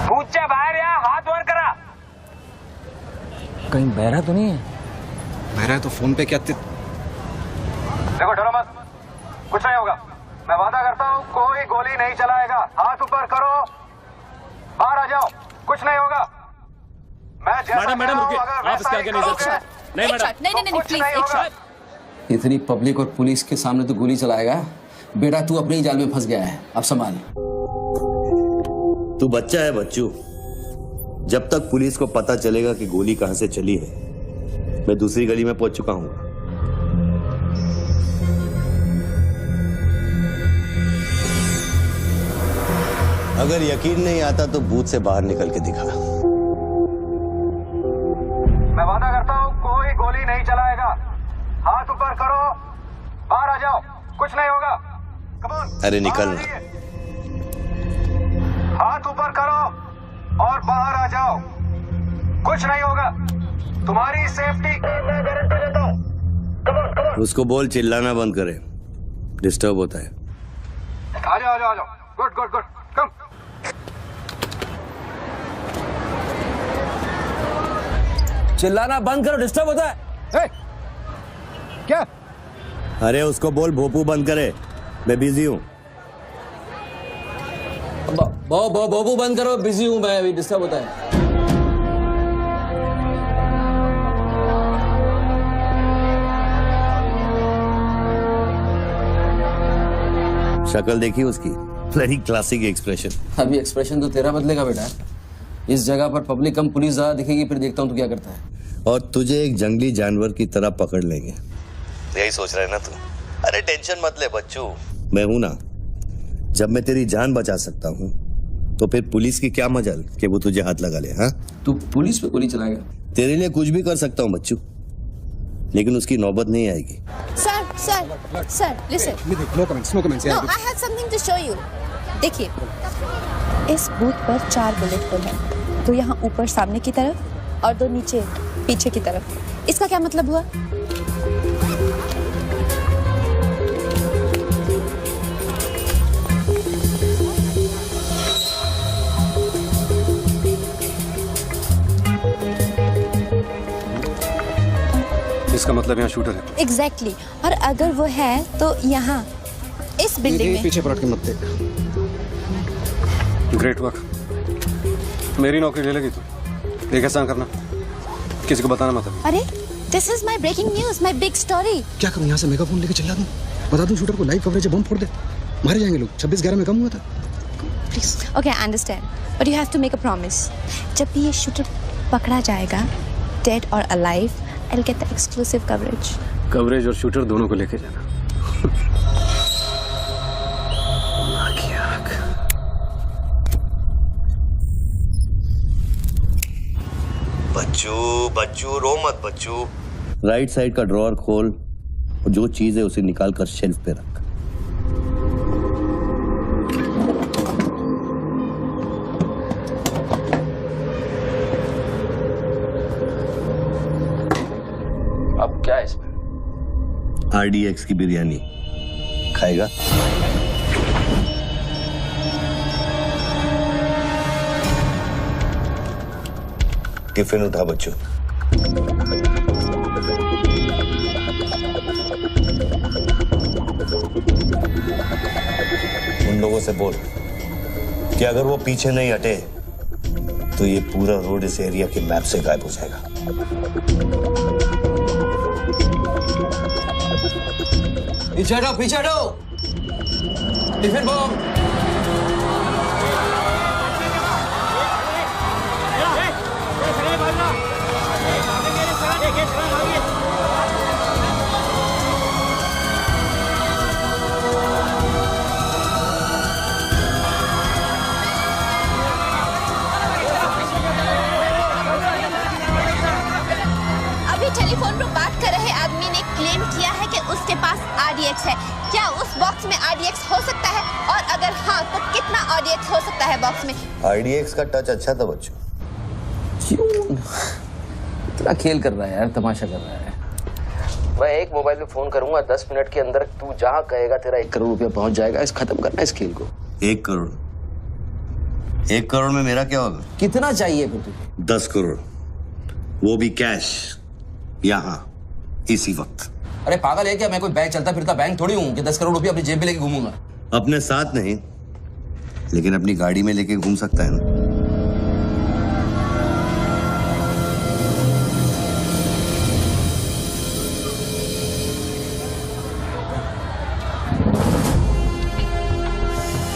कूदच्या बाहर या, हाथ वर करा। कहीं बहरा तो नहीं है? बहरा है तो फोन पे क्या देखो डरो मत, कुछ नहीं होगा। मैं वादा करता हूँ कोई गोली नहीं चलाएगा। हाथ ऊपर करो, बाहर आ जाओ, कुछ नहीं होगा। मैं मैडम रुकिए, आप इसके आगे नहीं जा सकते। नहीं मैडम, नहीं प्लीज, एक शॉट। इतनी पब्लिक और पुलिस के सामने तो गोली चलाएगा? बेटा तू अपने ही जाल में फंस गया है, अब संभाल। तू बच्चा है बच्चू। जब तक पुलिस को पता चलेगा कि गोली कहां से चली है, मैं दूसरी गली में पहुंच चुका हूं। अगर यकीन नहीं आता तो बूथ से बाहर निकल के दिखा। मैं वादा करता हूँ कोई गोली नहीं चलाएगा। हाथ ऊपर करो, बाहर आ जाओ, कुछ नहीं होगा। अरे निकल ना। हाथ ऊपर करो और बाहर आ जाओ, कुछ नहीं होगा। तुम्हारी सेफ्टी की मैं गारंटी देता हूँ। उसको बोल चिल्लाना बंद करे, डिस्टर्ब होता है। आ जाओ आ जाओ आ जाओ, गुड गुड गुड, कम। चिल्लाना बंद करो, डिस्टर्ब होता है। क्या? अरे उसको बोल भोपू बंद करे, मैं बिजी हूँ। बाबू बंद करो, बिजी हूँ मैं, अभी डिस्टर्ब होता है। शक्ल देखी उसकी, वेरी क्लासिक एक्सप्रेशन। अभी एक्सप्रेशन तो तेरा बदलेगा बेटा। इस जगह पर पब्लिक कम, पुलिस ज्यादा दिखेगी, फिर देखता हूँ तू क्या करता है। और तुझे एक जंगली जानवर की तरह पकड़ लेंगे, यही सोच रहा है ना तू? अरे टेंशन मत ले बच्चू, मैं हूं ना। जब मैं तेरी जान बचा सकता हूं तो फिर पुलिस की क्या मजाल कि वो तुझे हाथ लगा ले। हाँ, तू पुलिस पे गोली चलाएगा? तेरे लिए कुछ भी कर सकता हूं बच्चू, लेकिन उसकी नौबत नहीं आएगी। Sir, listen. No comments. No, I have something to show you. देखिए, इस बूथ पर 4 बुलेट होल हैं, 2 यहाँ ऊपर सामने की तरफ और 2 नीचे पीछे की तरफ। इसका क्या मतलब हुआ? इसका मतलब यहाँ शूटर है। एग्जैक्टली और अगर वो है तो यहाँ इस बिल्डिंग में। पीछे पलट के मत देख। Great work. मेरी नौकरी ले लगी तू। एक ऐसा करना, किसी को बताना मत। अरे this is my breaking news, my big story. क्या करूँ, यहाँ से मेगाफोन लेके चिल्ला दूँ, बता दूँ शूटर को लाइव कवरेज है, बम फोड़ दे, मारे जाएंगे लोग। 26/11 में कम हुआ था। Please okay I understand but you have to make a promise. जब भी ये शूटर पकड़ा जाएगा, डेड और alive, I'll get the exclusive coverage. Coverage और शूटर दोनों को लेके जाना। बच्चू रो मत बच्चू। राइट साइड का ड्रॉअर खोल और जो चीज है उसे निकाल कर शेल्फ पे रख। अब क्या है इसमें? RDX की बिरयानी खाएगा? टिफिन उठा बच्चों। उन लोगों से बोल कि अगर वो पीछे नहीं हटे तो ये पूरा रोड इस एरिया के मैप से गायब हो जाएगा। पीछे हटो। Tiffin bomb. टेलीफोन पर बात कर रहे आदमी ने क्लेम किया है कि उसके पास RDX है। क्या उस बॉक्स में RDX हो सकता है, और अगर हाँ तो कितना RDX हो सकता है बॉक्स में? RDX का टच अच्छा था बच्चों। क्यों इतना खेल कर रहा है यार, तमाशा कर रहा है। मैं एक मोबाइल पे फोन करूंगा, 10 मिनट के अंदर तू जहां कहेगा तेरा 1 करोड़ रुपया पहुंच जाएगा। इस खत्म करना इस खेल को। 1 करोड़? 1 करोड़ में मेरा क्या होगा? कितना चाहिए फिर तुझे? 10 करोड़, वो भी कैश, यहाँ इसी वक्त। अरे पागल है क्या? मैं कोई बैंक चलता फिरता बैंक थोड़ी हूँ कि 10 करोड़ रुपया अपनी जेब में लेके घूमूंगा। अपने साथ नहीं, लेकिन अपनी गाड़ी में लेके घूम सकता है ना।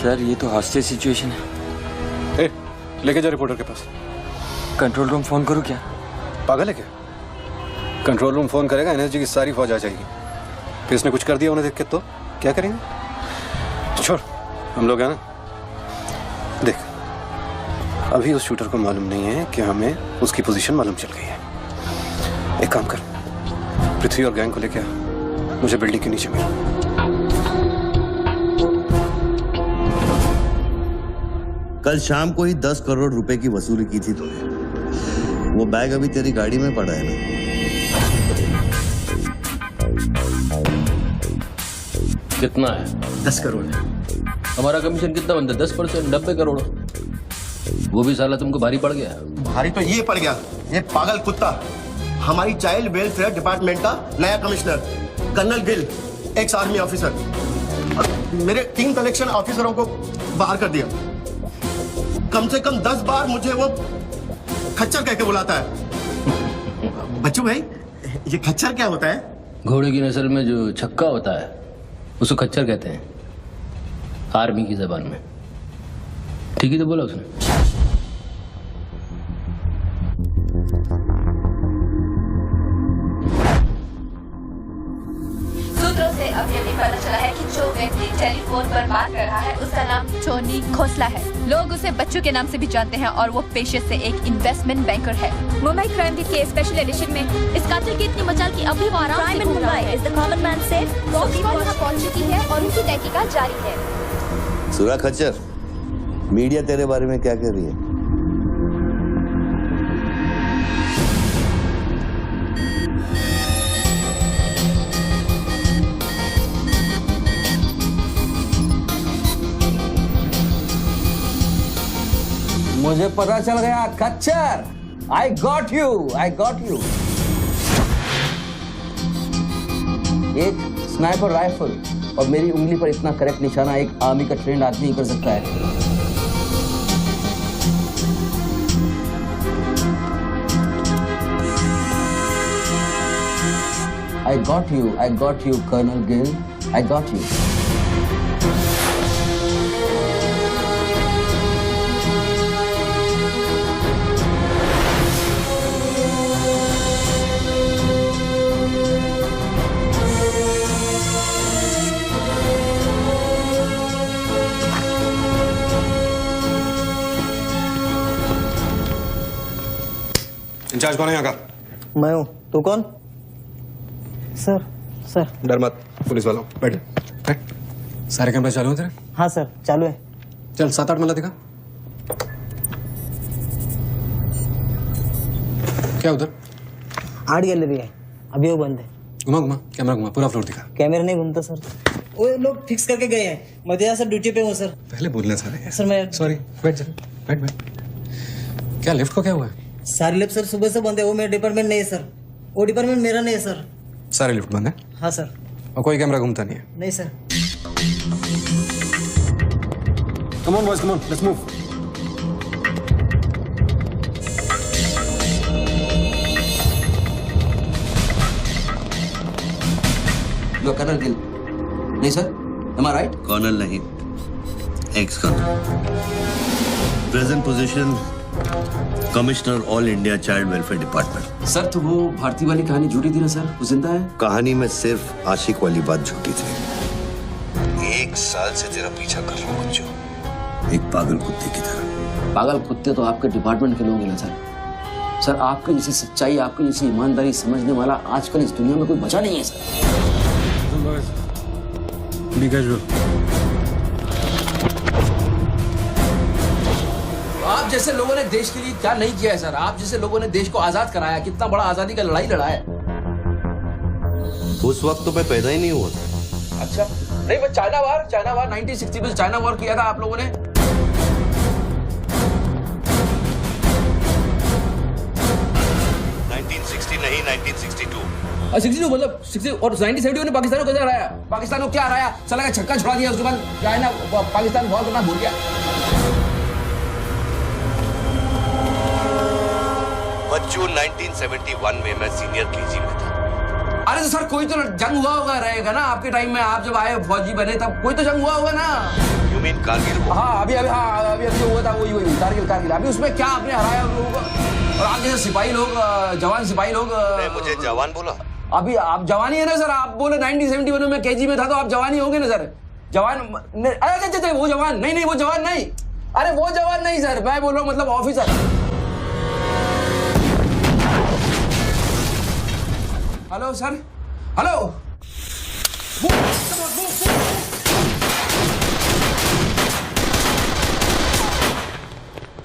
सर ये तो हॉस्टेज सिचुएशन है। लेके जा रिपोर्टर के पास। कंट्रोल रूम फोन करूँ क्या? पागल है क्या? कंट्रोल रूम फोन करेगा, एनएसजी की सारी फौज आ जाएगी। फिर इसने कुछ कर दिया उन्हें देख के तो क्या करेंगे? छोड़, हम लोग हैं ना। देख, अभी उस शूटर को मालूम नहीं है कि हमें उसकी पोजीशन मालूम चल गई है। एक काम कर, पृथ्वी और गैंग को लेके आ, मुझे बिल्डिंग के नीचे मिल। कल शाम को ही 10 करोड़ रुपए की वसूली की थी तूने। वो बैग अभी तेरी गाड़ी में पड़ा है ना? कितना है? 10 करोड़ है। हमारा कमीशन कितना बनता है? 10%, 90 करोड़। वो भी साला तुमको भारी पड़ गया। भारी तो ये पड़ गया, ये पागल कुत्ता हमारी चाइल्ड वेलफेयर डिपार्टमेंट का नया commissioner, colonel Gill, ex army officer, और मेरे 3 कलेक्शन ऑफिसरों को बाहर कर दिया। कम से कम 10 बार मुझे वो खच्चर कह के बुलाता है। बच्चू भाई, ये खच्चर क्या होता है? घोड़े की नस्ल में जो छक्का होता है उसको खच्चर कहते हैं, आर्मी की जबान में। ठीक ही तो बोला उसने। सूत्रों से अभी अभी पता चला है कि जो व्यक्ति टेलीफोन पर बात कर रहा है उसका नाम टोनी खोसला है। लोग उसे बच्चू के नाम से भी जानते हैं और वो पेशे से एक इन्वेस्टमेंट बैंकर है। मुंबई क्राइम बीट के स्पेशल एडिशन में इस कातिल की इतनी मचाल की अभी वो आराम से घूम रहा है। Is the common man safe? पहुंच चुकी है और उनकी तहकीकात जारी है। सुरा खच्चर, मीडिया तेरे बारे में क्या कह रही है? मुझे पता चल गया खच्चर। I got you. एक स्नाइपर राइफल और मेरी उंगली पर इतना करेक्ट निशाना एक आर्मी का ट्रेंड आदमी ही कर सकता है। I got you, Colonel Gill. I got you. Incharge कौन है यहाँ का? मैं हूँ। तू कौन? सर। डर मत, पुलिस वालों। बैठ। सारे कैमरे चालू हैं तेरे? हाँ सर, चालू है। चल 7-8 मला दिखा। क्या उधर? आर्ट गैलरी है, अभी वो बंद है। घुमा कैमरा घुमा, पूरा फ्लोर दिखा। कैमरा नहीं घूमता सर, वो लोग फिक्स करके गए हैं। मैं तो यहाँ सर ड्यूटी पे हूँ सर। पहले बोलना सारे। सर मैं सॉरी, बैठ जा, बैठ। क्या लिफ्ट को क्या हुआ है? सारे लिफ्ट सर सुबह से बंद है। वो मेरा डिपार्टमेंट नहीं है सर, वो डिपार्टमेंट मेरा नहीं है सर। सारे लिफ्ट बंद है? हाँ सर। और कोई कैमरा घूमता नहीं है? नहीं sir. Come on boys, come on, let's move. लो कर्नल गिल। नहीं sir, am I right? Colonel नहीं, ex colonel. Present position commissioner all India child welfare department. Sir तो वो भारती वाली कहानी झूठी थी ना सर, वो जिंदा है? कहानी में सिर्फ आशिक वाली बात झूठी थी। 1 साल से तेरा पीछा कर रहा हूँ जो, एक पागल कुत्ते की तरह। पागल कुत्ते तो आपके डिपार्टमेंट के लोग हैं ना सर। सर आपकी जैसी सच्चाई, आपकी जैसी ईमानदारी समझने वाला आजकल इस दुनिया में कोई बचा नहीं है सर। Be casual. आप जैसे लोगों ने देश के लिए क्या नहीं किया है सर। आप जैसे लोगों ने देश को आजाद कराया, कितना बड़ा आजादी का लड़ाई लड़ा है। उस वक्त तो मैं पैदा ही नहीं हुआ था। अच्छा नहीं, बस चाइना वार 1960 में चाइना वार किया था आप लोगों ने। 1960 नहीं, 1962। 62 मतलब 60 और 1971 ने पाकिस्तान को कैसे हराया? पाकिस्तान को क्या हराया? साला का छक्का छुड़ा दिया, उसके बाद चाइना पाकिस्तान बहुत करना भूल गया। बच्चों 1971 में मैं सीनियर केजी में था। अरे तो सर कोई तो जंग हुआ होगा रहेगा ना आपके टाइम में। आप जब आए फौजी बने तब कोई तो जंग हुआ होगा ना। You mean Kargil? हाँ अभी हुआ था वही कारगिल। अभी उसमें क्या आपने हराया उन लोगों को? और आप जैसे सिपाही लोग, जवान सिपाही लोग। मुझे जवान बोला? अभी आप जवानी है ना सर। आप बोले 1971 में केजी में था तो आप जवानी होंगे ना सर। जवान अरे वो जवान नहीं, वो जवान नहीं। अरे वो जवान नहीं सर, मैं बोल रहा हूँ मतलब officer. Hello sir, hello.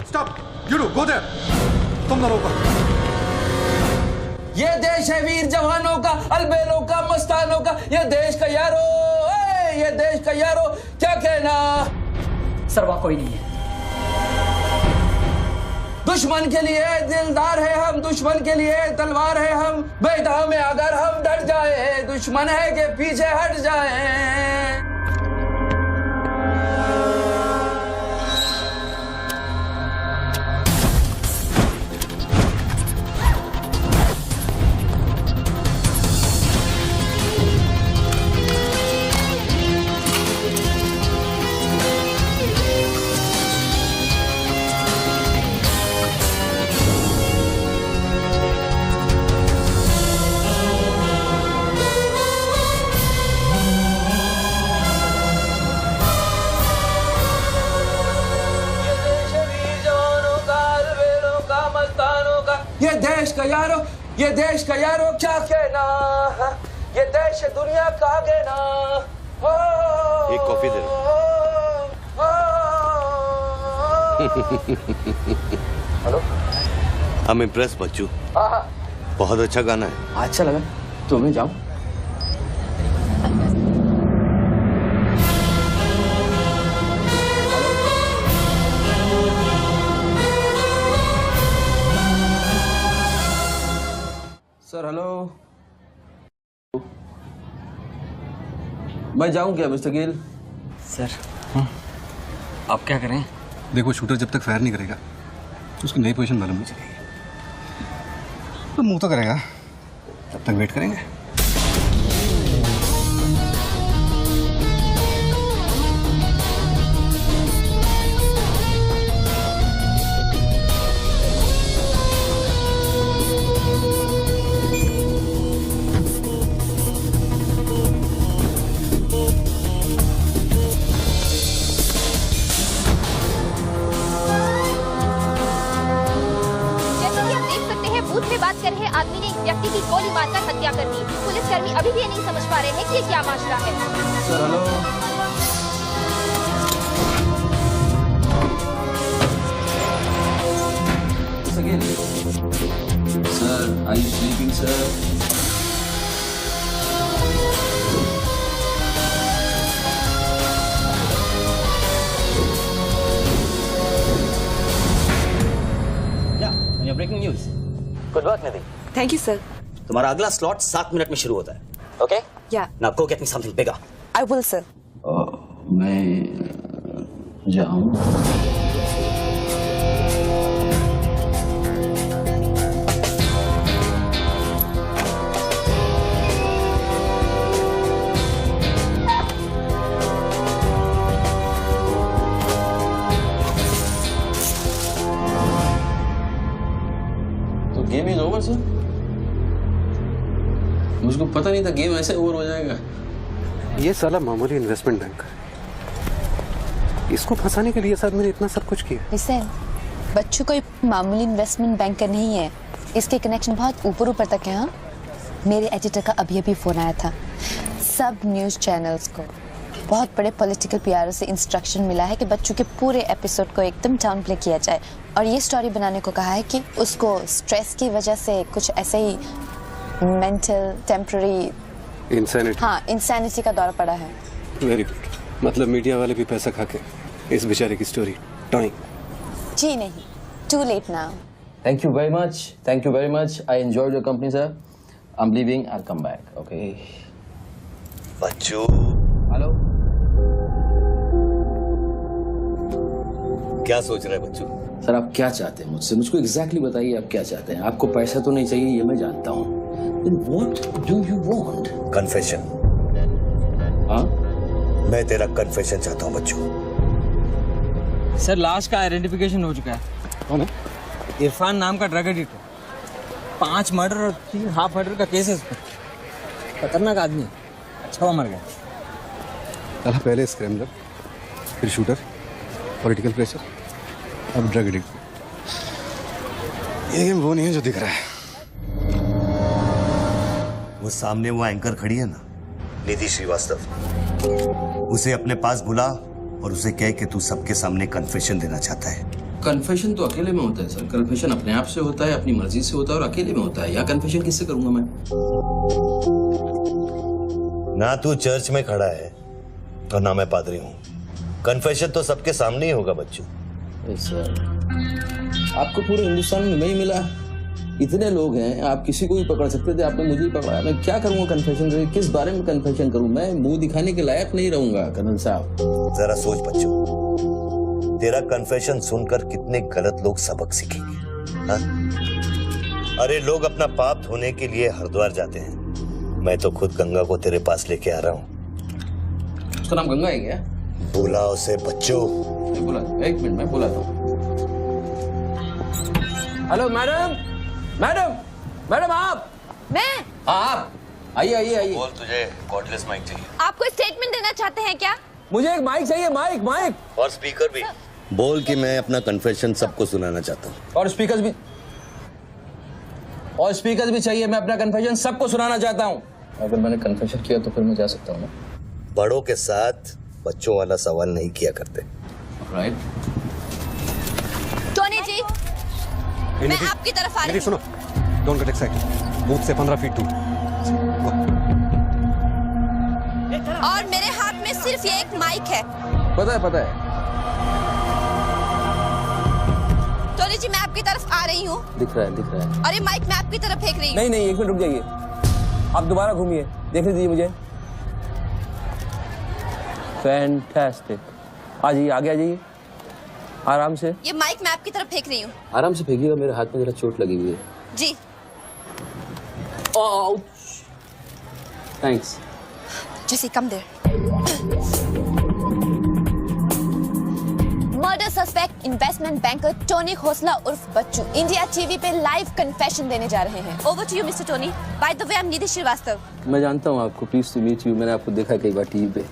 Stop! You two, go there. तुम दोनों को। ये देश है वीर जवानों का, अलबेलों का, मस्तानों का। ये देश का यारो, ये देश का यारो, क्या कहना? सर वहाँ कोई नहीं है। दुश्मन के लिए दिलदार है हम, दुश्मन के लिए तलवार है हम। बेटा में अगर हम डट जाए, दुश्मन है के पीछे हट जाए। ये देश का यारो क्या कहना, ये देश दुनिया का कहना। एक कॉफी दे दो। हेलो, I'm impressed बच्चू। हाँ हाँ, बहुत अच्छा गाना है। अच्छा लगा तो मैं जाऊँ। सर हेलो, मैं जाऊं क्या मिस्टर गिल? सर आप क्या करें? देखो, शूटर जब तक फायर नहीं करेगा तो उसकी नई पोजीशन मालूम नहीं चलेगी। तो मूव तो करेगा, तब तक वेट करेंगे। बात कर रहे आदमी ने एक व्यक्ति की गोली मारकर हत्या कर दी। पुलिसकर्मी अभी भी ये नहीं समझ पा रहे हैं कि ये क्या मामला है। Sir hello, sir are you sleeping sir? या breaking news. Good work Nidhi. Thank you sir. तुम्हारा अगला स्लॉट 7 मिनट में शुरू होता है। ओके? या। Now go get me something bigger. I will sir. मैं जाऊं? Game is over sir. मुझको पता नहीं था गेम ऐसे ओवर हो जाएगा। ये साला मामूली इन्वेस्टमेंट बैंक है, इसको फंसाने के लिए सर मैंने इतना सब कुछ किया। हुसैन, बच्चों कोई मामूली इन्वेस्टमेंट बैंकर नहीं है, इसके कनेक्शन बहुत ऊपर ऊपर तक है। हाँ, मेरे एडिटर का अभी फोन आया था। सब न्यूज़ चैनल्स को बहुत बड़े पॉलिटिकल पीआरओ से इंस्ट्रक्शन मिला है कि बच्चों के पूरे एपिसोड को एकदम डाउन प्ले किया जाए और ये स्टोरी बनाने को कहा है कि उसको स्ट्रेस की वजह से कुछ ऐसे ही मेंटल टेम्पररी इंसैनिटी का दौर पड़ा है। Very good. मतलब मीडिया वाले भी पैसा खा के इस बेचारे की स्टोरी टाइम। जी नहीं, too late now. Thank you very much. Thank you very much. I enjoyed your company, sir. I'm leaving. I'll come back. Okay. Bachchu. Hello. क्या सोच रहे हैं बच्चू? सर आप क्या चाहते हैं मुझसे? मुझको एग्जैक्टली बताइए आप क्या चाहते हैं। आपको पैसा तो नहीं चाहिए, ये मैं जानता हूँ। Then what do you want? Confession. हाँ? मैं तेरा कन्फेशन चाहता हूँ बच्चू। सर लाश का आइडेंटिफिकेशन हो चुका है। कौन है? इरफान नाम का ड्रग एडिक्ट है। 5 मर्डर और 3 हाफ मर्डर का केस है इस पर। खतरनाक आदमी, अच्छा हुआ मर गया। साला पहले स्क्रैमलर, फिर शूटर, पॉलिटिकल प्रेशर, अब ड्रग एडिक्ट। ये गेम वो नहीं है जो दिख रहा है। वो सामने वो एंकर खड़ी है ना, निधि श्रीवास्तव, उसे अपने पास बुला और उसे कह कि तू सबके सामने कन्फेशन देना चाहता है। कन्फेशन तो अकेले में होता है सर। कन्फेशन अपने आप से होता है, अपनी मर्जी से होता है और अकेले में होता है। यहाँ कन्फेशन किससे करूंगा मैं? ना तू चर्च में खड़ा है और ना मैं पादरी हूँ। कन्फेशन तो सबके सामने ही होगा बच्चू। सर आपको पूरे हिंदुस्तान में नहीं मिला, इतने लोग हैं, आप किसी को भी पकड़ सकते थे, आपने मुझे ही पकड़ा। मैं क्या करूंगा कन्फेशन करके? किस बारे में कन्फेशन करूं? मैं मुंह दिखाने के लायक नहीं रहूंगा कर्नल साहब। जरा सोच बच्चू, तेरा कन्फेशन सुनकर कितने गलत लोग सबक सीखेंगे। हाँ? अरे लोग अपना पाप धोने के लिए हरिद्वार जाते हैं, मैं तो खुद गंगा को तेरे पास लेके आ रहा हूँ। उसका नाम गंगा है क्या? बोला उसे बच्चों। बोला, एक मिनट मैं बुलाता हूँ। हेलो मैडम, मैडम, मैडम आप? मैं? आप आइए आइए आइए। बोल, तुझे कॉर्डलेस माइक चाहिए? आप कोई स्टेटमेंट देना चाहते हैं क्या? मुझे एक माइक चाहिए, माइक माइक और स्पीकर भी। बोल कि मैं अपना कन्फेशन सबको सुनाना चाहता हूँ। और स्पीकर भी चाहिए। मैं अपना कन्फेशन सबको सुनाना चाहता हूँ। अगर मैंने कन्फेशन किया तो फिर मैं जा सकता हूँ ना? बड़ों के साथ बच्चों वाला सवाल नहीं किया करते। राइट। टोनी जी, मैं आपकी तरफ आ रही हूँ। सुनो, डोंट गेट एक्साइटेड। बूथ से 15 फीट दूर। और मेरे हाथ में सिर्फ ये एक माइक है। पता है। टोनी जी, मैं आपकी तरफ आ रही हूँ दिख रहा है। और ये माइक मैं आपकी तरफ फेंक रही हूँ। नहीं, 1 मिनट रुक जाइए। आप दोबारा घूमिए, देखने दीजिए मुझे। फैंटास्टिक। आ जाइए, आगे आ जाइए, आराम से। ये माइक मैं आपकी तरफ फेंक रही हूँ। आराम से फेंकिएगा, मेरे हाथ में जरा चोट लगी हुई है। जी। Thanks. Jesse, come there. Murder suspect investment banker Tony Khosla उर्फ बच्चू इंडिया टीवी पे लाइव कन्फेशन देने जा रहे हैं। Over to you mister Tony. By the way, I am Nidhi Shrivastava. मैं जानता हूँ आपको, प्लीज टू मीट यू। मैंने आपको देखा कई बार टीवी पे।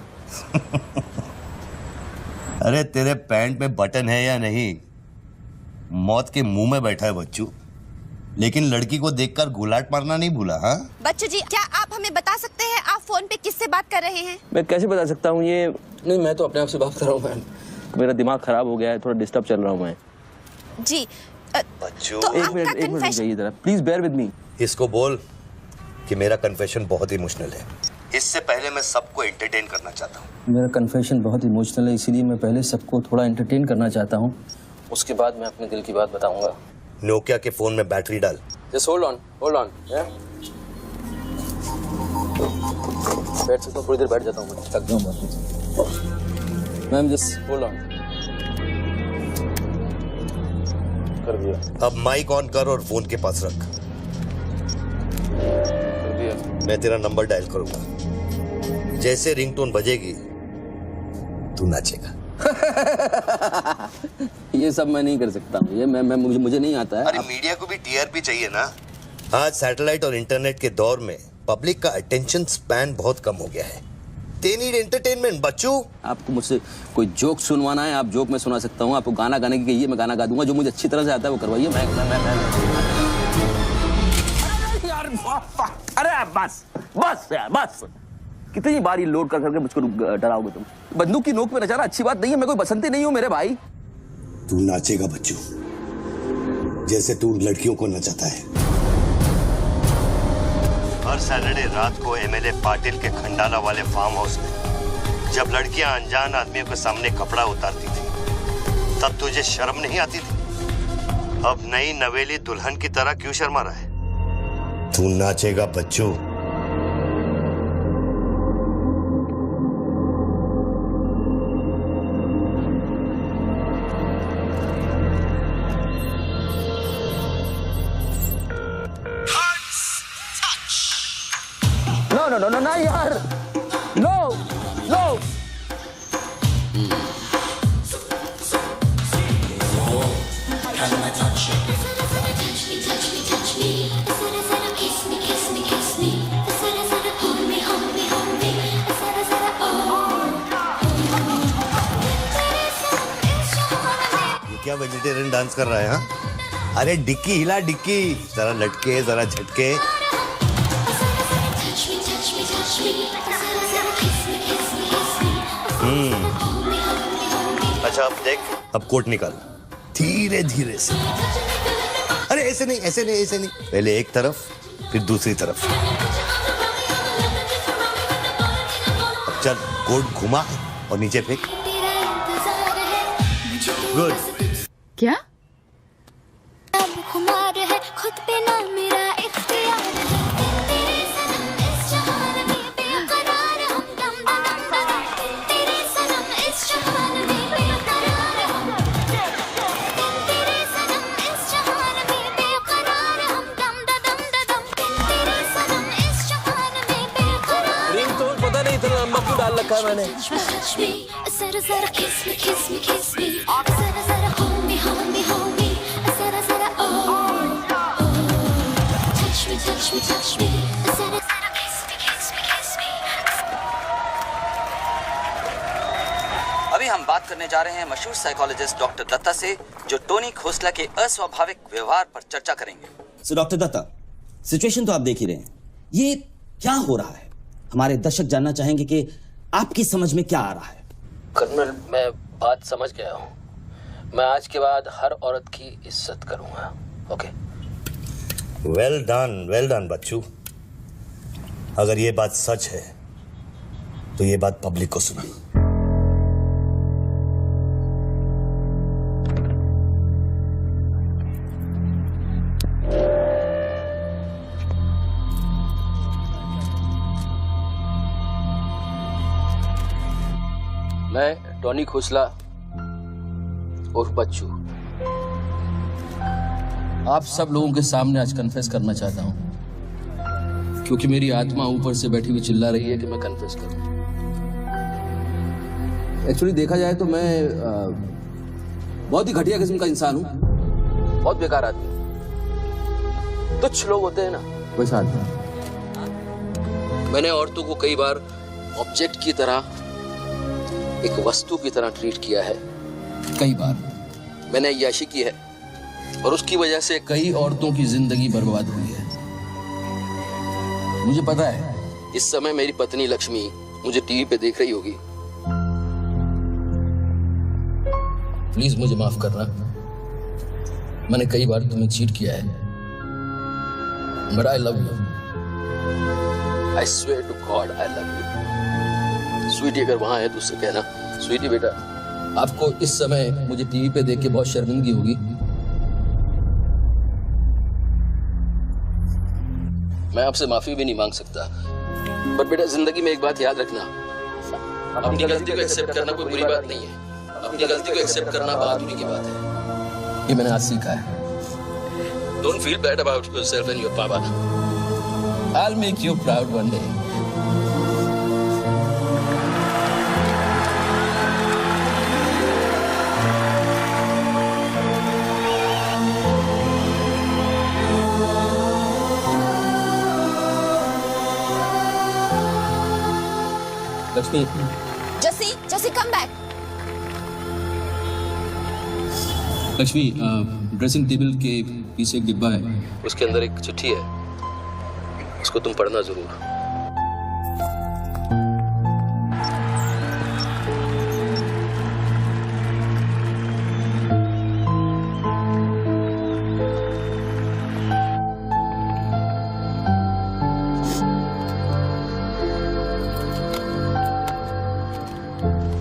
अरे तेरे पैंट में बटन है या नहीं? मौत के मुंह में बैठा है बच्चू, लेकिन लड़की को देखकर गुलाट मारना नहीं भूला। हाँ बच्चू जी, क्या आप हमें बता सकते हैं आप फोन पे किससे बात कर रहे हैं? मैं कैसे बता सकता हूँ ये? नहीं, मैं तो अपने आप से बात कर रहा हूँ मैम। मेरा दिमाग खराब हो गया है, थोड़ा डिस्टर्ब चल रहा हूँ मैं। जी। बच्चू, तो एक मिनट रुक जाइए जरा, प्लीज बेयर विद मी। इसको बोल कि मेरा कन्फेशन बहुत इमोशनल है। इससे पहले मैं सबको एंटरटेन करना चाहता हूँ। मेरा कन्फेशन बहुत इमोशनल है, इसीलिए मैं पहले सबको थोड़ा एंटरटेन करना चाहता हूँ, उसके बाद मैं अपने दिल की बात बताऊंगा। नोकिया के फोन में बैटरी डाल। Just hold on. बैठ सकता हूँ, थोड़ी देर बैठ जाता हूँ, मैं थक गया हूँ। Ma'am just hold on. कर दिया। अब माइक ऑन कर और फोन के पास रख। कर दिया। मैं तेरा नंबर डायल करूंगा, जैसे रिंगटोन बजेगी तू नाचेगा। ये सब मैं नहीं कर सकता हूँ, ये मैं मुझे नहीं आता है। अरे मीडिया को भी टीआरपी चाहिए ना। आज सैटेलाइट और इंटरनेट के दौर में पब्लिक का अटेंशन स्पैन बहुत कम हो गया है। They need entertainment, बच्चू। आपको मुझसे कोई जोक सुनवाना है, आप जोक में सुना सकता हूँ। आपको गाना गाने की कहिए, मैं गाना गा दूंगा। जो मुझे अच्छी तरह से आता है वो करवाइए। अरे बस कितनी बार ये लोड कर करके मुझको डराओगे तुम? बंदूक की नोक पे नचाना अच्छी बात नहीं है। मैं कोई बसंती नहीं हूँ मेरे भाई। तू नाचेगा बच्चू, जैसे तू लड़कियों को नचाता है। हर सैटरडे रात को एमएलए पाटिल के खंडाला वाले फार्म हाउस में जब लड़कियां अनजान आदमियों के सामने कपड़ा उतारती थी, तब तुझे शर्म नहीं आती थी? अब नई नवेली दुल्हन की तरह क्यों शर्मा रहा है? तू नाचेगा बच्चू। No, यार, no. ये क्या वेजिटेरियन डांस कर रहा है? हाँ, अरे डिक्की हिला, डिक्की जरा लटके, जरा झटके। अच्छा अब देख, अब कोट निकाल धीरे धीरे से। अरे ऐसे नहीं, ऐसे नहीं, ऐसे नहीं। पहले एक तरफ फिर दूसरी तरफ। अब चल, कोट घुमा और नीचे फेंक। गुड। क्या? खुद पे ना मेरा इख्तियार है, तेरे सनम इस जहान में बेकरार हम दम दम दम, तेरे सनम इस जहान में बेकरार हम, तेरे सनम इस जहान में बेकरार हम दम दम दम, तेरे सनम इस जहान में बेकरार। रिंगटोन पता नहीं इतना लंबा क्यों डाल रखा है मैंने। जरा जरा kiss me जरा जरा hold me जरा जरा touch me जरा जरा kiss me। अभी हम बात करने जा रहे हैं मशहूर साइकोलॉजिस्ट डॉक्टर दत्ता से, जो टोनी खोसला के अस्वाभाविक व्यवहार पर चर्चा करेंगे। सो डॉक्टर दत्ता, सिचुएशन तो आप देख ही रहे हैं, ये क्या हो रहा है? हमारे दर्शक जानना चाहेंगे कि आपकी समझ में क्या आ रहा है। कर्नल, मैं बात समझ गया हूँ। मैं आज के बाद हर औरत की इज्जत करूंगा। ओके? वेल डन बच्चू। अगर ये बात सच है तो ये बात पब्लिक को सुना। मैं टोनी खोसला उर्फ बच्चू आप सब लोगों के सामने आज कन्फेस करना चाहता हूं, क्योंकि मेरी आत्मा ऊपर से बैठी हुई चिल्ला रही है कि मैं कन्फेस करूं। एक्चुअली देखा जाए तो मैं बहुत ही घटिया किस्म का इंसान हूं, बहुत बेकार आदमी। तुच्छ लोग होते हैं ना, वैसा आदमी। मैंने औरतों को कई बार ऑब्जेक्ट की तरह, एक वस्तु की तरह ट्रीट किया है। कई बार मैंने अय्याशी की है और उसकी वजह से कई औरतों की जिंदगी बर्बाद हुई है। मुझे पता है इस समय मेरी पत्नी लक्ष्मी मुझे टीवी पे देख रही होगी। प्लीज मुझे माफ करना, मैंने कई बार तुम्हें चीट किया है, but I love you. I swear to God I love you. Sweetie अगर वहां है तो उससे कहना, स्वीटी बेटा आपको इस समय मुझे टीवी पे देख के बहुत शर्मिंदगी होगी। मैं आपसे माफी भी नहीं मांग सकता, पर बेटा जिंदगी में एक बात याद रखना, अपनी गलती को एक्सेप्ट करना कोई बुरी बात नहीं है, अपनी गलती को एक्सेप्ट करना बहादुरी की बात है। ये मैंने आज सीखा है। Don't feel bad about yourself and your papa. I will make you proud one day. Lakshmi, Jesse come back. Lakshmi, dressing table के पीछे एक डिब्बा है, उसके अंदर एक चिट्ठी है, उसको तुम पढ़ना जरूर।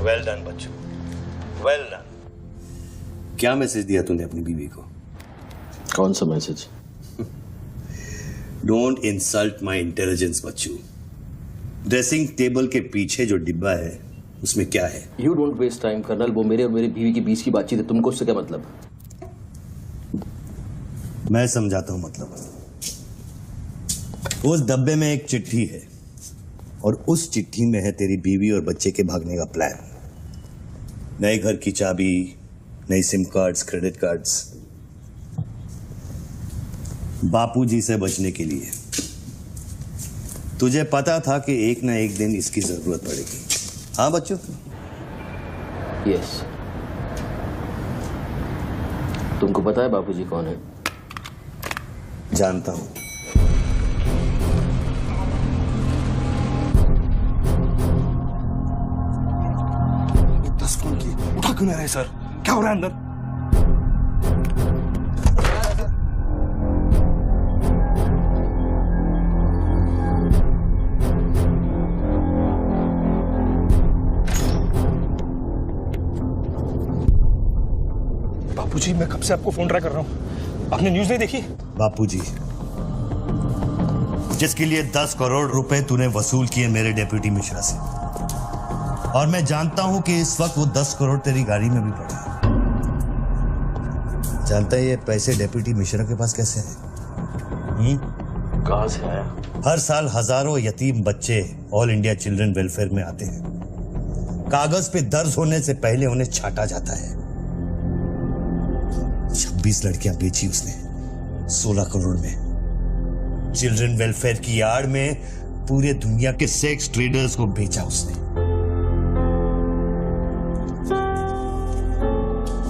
Well done Bachchu, well done. क्या मैसेज दिया तूने अपनी बीवी को? कौन सा message? Don't insult my intelligence Bachchu. Dressing table के पीछे जो डिब्बा है उसमें क्या है? You don't waste time colonel, वो मेरे और मेरी बीवी के बीच की बातचीत है, तुमको उससे क्या मतलब? मैं समझाता हूं मतलब। उस डब्बे में एक चिट्ठी है और उस चिट्ठी में है तेरी बीवी और बच्चे के भागने का प्लान। नए घर की चाबी, नई सिम कार्ड्स, क्रेडिट कार्ड्स, बापूजी से बचने के लिए। तुझे पता था कि एक ना एक दिन इसकी जरूरत पड़ेगी, हाँ बच्चों? यस। तुमको पता है बापूजी कौन है? जानता हूं। उठा क्यों नहीं रहे सर? क्या हो रहा है अंदर? बापूजी, मैं कब से आपको फोन ट्राई कर रहा हूं, आपने न्यूज नहीं देखी? बापूजी, जिसके लिए 10 करोड़ रुपए तूने वसूल किए मेरे डेप्यूटी मिश्रा से, और मैं जानता हूं कि इस वक्त वो 10 करोड़ तेरी गाड़ी में भी पड़े हैं। जानता है ये पैसे डेप्यूटी मिश्रा के पास कैसे हैं? कहां से आया? हर साल हजारों यतीम बच्चे ऑल इंडिया चिल्ड्रन वेलफेयर में आते हैं। कागज पे दर्ज होने से पहले उन्हें छांटा जाता है। 26 लड़कियां बेची उसने 16 करोड़ में। चिल्ड्रन वेलफेयर की आड़ में पूरे दुनिया के सेक्स ट्रेडर्स को बेचा उसने।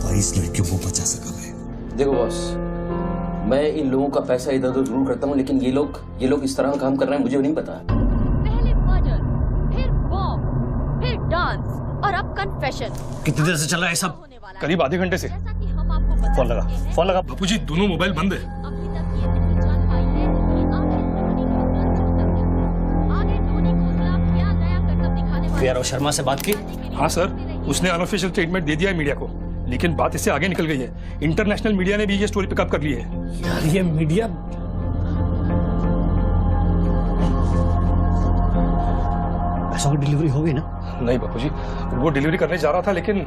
22 लड़कियों को बचा सका मैं। देखो बॉस, मैं इन लोगों का पैसा इधर उधर जरूर करता हूँ, लेकिन ये लोग इस तरह काम कर रहे हैं, मुझे नहीं पता। पहले मर्डर, फिर बॉम्ब, फिर डांस और अब कन्फेशन। कितनी देर से चल रहा है सब? करीब आधे घंटे से। फोन लगा बापूजी दोनों मोबाइल बंद है। वीआरओ शर्मा से बात की? हाँ सर, उसने अनऑफिशियल स्टेटमेंट दे दिया है मीडिया को, लेकिन बात इससे आगे निकल गई है। इंटरनेशनल मीडिया ने भी ये स्टोरी पिकअप कर ली है। यार ये मीडिया पैसों की डिलीवरी हो गई ना? नहीं बापूजी, वो डिलीवरी करने जा रहा था लेकिन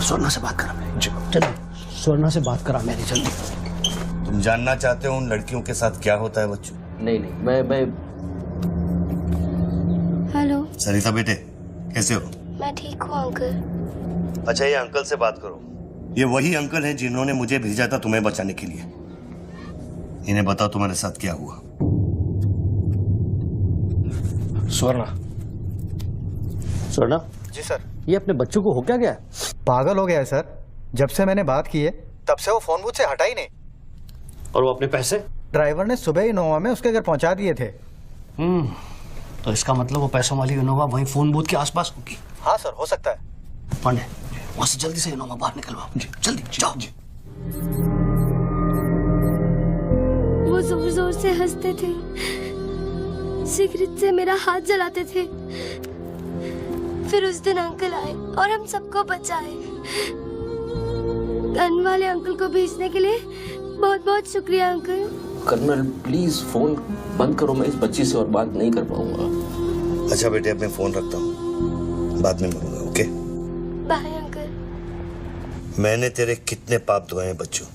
स्वर्णा से बात करा मेरी। चलो स्वर्णा से बात करा मेरी जल्दी। तुम जानना चाहते हो उन लड़कियों के साथ क्या होता है बच्चों? नहीं मैं हेलो, सरिता बेटे कैसे हो? मैं ठीक हूँ अंकल। अच्छा ये अंकल से बात करो। ये वही अंकल हैं जिन्होंने मुझे भेजा था तुम्हें बचाने के लिए। इन्हें बताओ तुम्हारे साथ क्या हुआ। स्वर्णा जी सर। ये अपने बच्चों को हो क्या गया? पागल हो गया है सर। जब से मैंने बात की है तब से वो फोन मुझसे हटा ही नहीं। और वो अपने पैसे? ड्राइवर ने सुबह इनोवा में उसके घर पहुंचा दिए थे। तो इसका मतलब वो पैसों वाली इनोवा वहीं फोन बूथ के आसपास होगी। हाँ सर, हो सकता है। पांडे वहां से जल्दी से इनोवा बाहर निकलवाओ। जल्दी जाओ। वो जोर जोर से हंसते थे, सिगरेट से मेरा हाथ जलाते थे। फिर उस दिन अंकल आए और हम सबको बचाए। गन वाले अंकल को भेजने के लिए बहुत बहुत शुक्रिया अंकल। कर्नल प्लीज फोन बंद करो, मैं इस बच्ची से और बात नहीं कर पाऊंगा। अच्छा बेटे अब मैं फोन रखता हूँ, बाद में मिलूंगा। Okay bye uncle. मैंने तेरे कितने पाप धोए हैं बच्चों।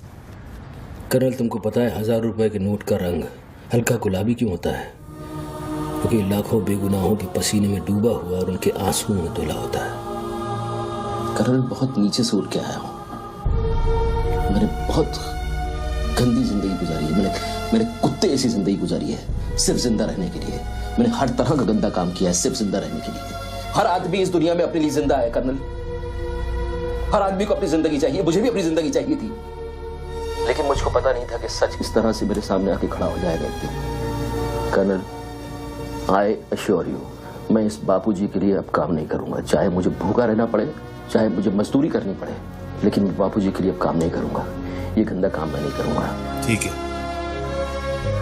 कर्नल तुमको पता है 1000 रुपए के नोट का रंग हल्का गुलाबी क्यों होता है? क्योंकि लाखों बेगुनाहों के पसीने में डूबा हुआ और उनके आंसुओं में धुला होता है। कर्नल बहुत नीचे से उठ के आया हूँ। मैंने बहुत गंदी जिंदगी गुजारी है। मैंने कुत्ते ऐसी जिंदगी गुजारी है सिर्फ जिंदा रहने के लिए। मैंने हर तरह का गंदा काम किया है सिर्फ जिंदा रहने के लिए। हर आदमी इस दुनिया में अपने लिए जिंदा है कर्नल। हर आदमी को अपनी जिंदगी चाहिए। मुझे भी अपनी जिंदगी चाहिए थी, लेकिन मुझको पता नहीं था कि सच इस तरह से मेरे सामने आके खड़ा हो जाएगा एक दिन। कर्नल आई अश्योर यू, मैं इस बापूजी के लिए अब काम नहीं करूंगा। चाहे मुझे भूखा रहना पड़े, चाहे मुझे मजदूरी करनी पड़े, लेकिन मैं बापूजी के लिए अब काम नहीं करूंगा। ये गंदा काम मैं नहीं करूंगा। ठीक है,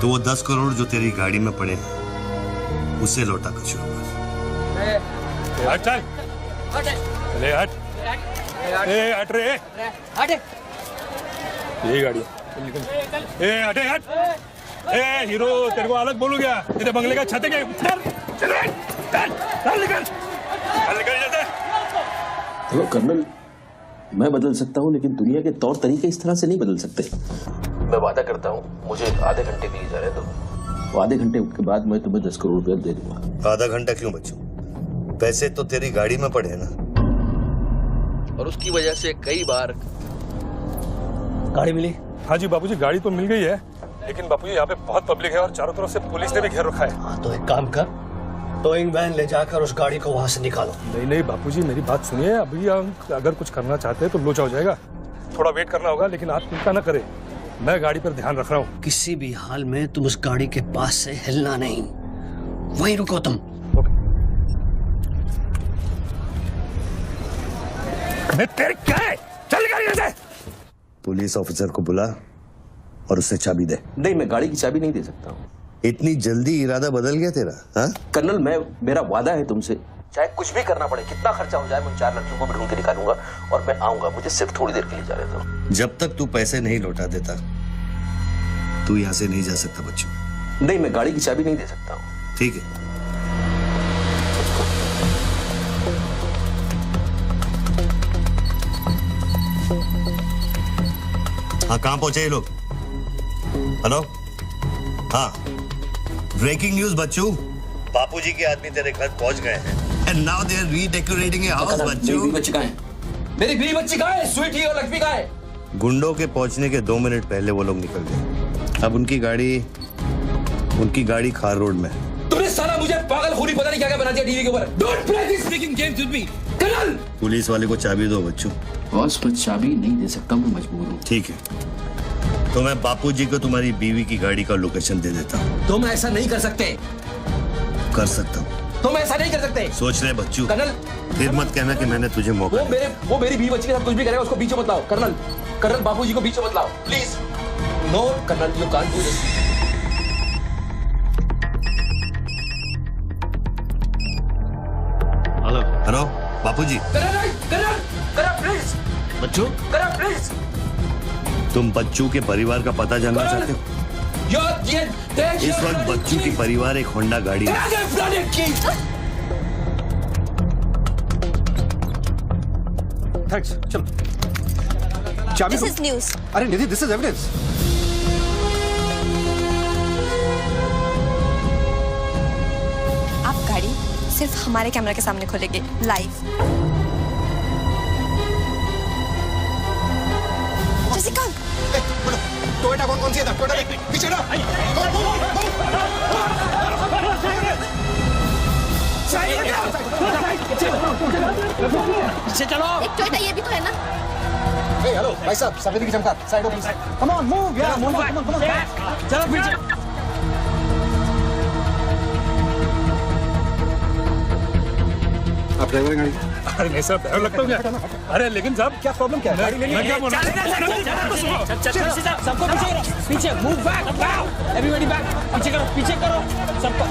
तो वो 10 करोड़ जो तेरी गाड़ी में पड़े हैं उसे लौटा कर शुरू कर। हट चल, ले हट, ए हट रे, हट ये गाड़ी ए हटे हट। ए हीरो तेरे को अलग बोलू क्या? तेरे बंगले का छत है क्या? चल निकल जल्दी। देखो कर्नल, मैं बदल सकता हूँ लेकिन दुनिया के तौर तरीके इस तरह से नहीं बदल सकते। मैं वादा करता हूँ मुझे आधे घंटे के लिए जा रहे दो। आधे घंटे के बाद मैं तुम्हें 10 करोड़ रुपया दे दूंगा। आधा घंटा क्यों बच्चों? पैसे तो तेरी गाड़ी में पड़े हैं ना। और उसकी वजह से कई बार गाड़ी मिली? हाँ जी बापूजी, गाड़ी तो मिल गई है, लेकिन बापूजी यहाँ पे बहुत पब्लिक है और चारों तरफ से पुलिस ने भी घेर रखा है। हाँ तो एक काम कर, टोइंग वैन ले जाकर उस गाड़ी को वहां से निकालो। नहीं बापूजी मेरी बात सुनिए, अभी अगर कुछ करना चाहते हैं तो लोचा हो जाएगा। थोड़ा वेट करना होगा, लेकिन आप चिंता न करें, मैं गाड़ी पर ध्यान रख रहा हूँ। किसी भी हाल में तुम उस गाड़ी के पास से हिलना नहीं, वहीं रुको तुम। मैं तेरे क्या है? चल गाड़ी से। पुलिस ऑफिसर को बुला और उससे चाबी दे। नहीं, मैं गाड़ी की चाबी नहीं दे सकता हूँ। इतनी जल्दी इरादा बदल गया तेरा? हाँ कर्नल, मेरा वादा है तुमसे, चाहे कुछ भी करना पड़े, कितना खर्चा हो जाए, मैं 4 लड़कियों को भी ढूंढ के निकालूंगा और मैं आऊंगा। मुझे सिर्फ थोड़ी देर के लिए जा रहे थे। जब तक तू पैसे नहीं लौटा देता तू यहाँ से नहीं जा सकता बच्चों। नहीं, मैं गाड़ी की चाबी नहीं दे सकता हूँ। ठीक है, हाँ कहाँ पहुंचे ये लोग? हेलो, हाँ ब्रेकिंग न्यूज बच्चों, बापूजी के आदमी तेरे घर पहुंच गए हैं and now they are redecorating your house बच्चों। मेरी बच्ची कहाँ है? मेरी बीवी बच्ची कहाँ है? स्वीटी और लक्ष्मी कहाँ है? गुंडों के पहुंचने के 2 मिनट पहले वो लोग निकल गए। अब उनकी गाड़ी खार रोड में है। तुमने साला मुझे पागल होरी पता नहीं क्या बना दिया टीवी के ऊपर। Don't play this speaking games with me colonel. Police वाले को चाबी दो बच्चों। बॉस, मैं चाबी नहीं दे सकता, मैं मजबूर हूँ। ठीक है, तो मैं बापूजी को तुम्हारी बीवी की गाड़ी का लोकेशन दे देता हूँ। तुम ऐसा नहीं कर सकते। कर सकता हूँ। तुम ऐसा नहीं कर सकते। सोच रहे बच्चू, कर्नल फिर मत कहना कि मैंने तुझे मौका दिया। वो मेरी बीवी बच्ची के साथ कुछ भी करेगा उसको बीच में मत लाओ। कर्नल बाबूजी को बीच में मत लाओ please. No colonel, you can't do this. Hello बापूजी। Colonel please. Bachchu, colonel please. तुम बच्चू के परिवार का पता जानना चाहते हो? इस वक्त बच्चू की परिवार एक होंडा गाड़ी है। थैंक्स, चलो। चाबी दिस इज न्यूज़। अरे निधि, दिस इज एविडेंस। आप गाड़ी सिर्फ हमारे कैमरा के सामने खोलेंगे लाइव। जैसिका, टोयोटा कौन सी है? टोयोटा पीछे ना। पीछे चलो। एक टोयोटा ये भी तो है ना। हेलो भाई साहब, सफेदी की चमकार, साइड हो प्लीज। कम ऑन मूव यार, मूव बैक। चलो पीछे। आप ड्राइवर गाड़ी? अरे नहीं साहब, डर लगता हूँ क्या? अरे लेकिन साहब क्या प्रॉब्लम क्या है? मैं क्या बोल रहा हूँ? सबको पीछे मूव बैक, एवरीबॉडी बैक। पीछे करो सबको।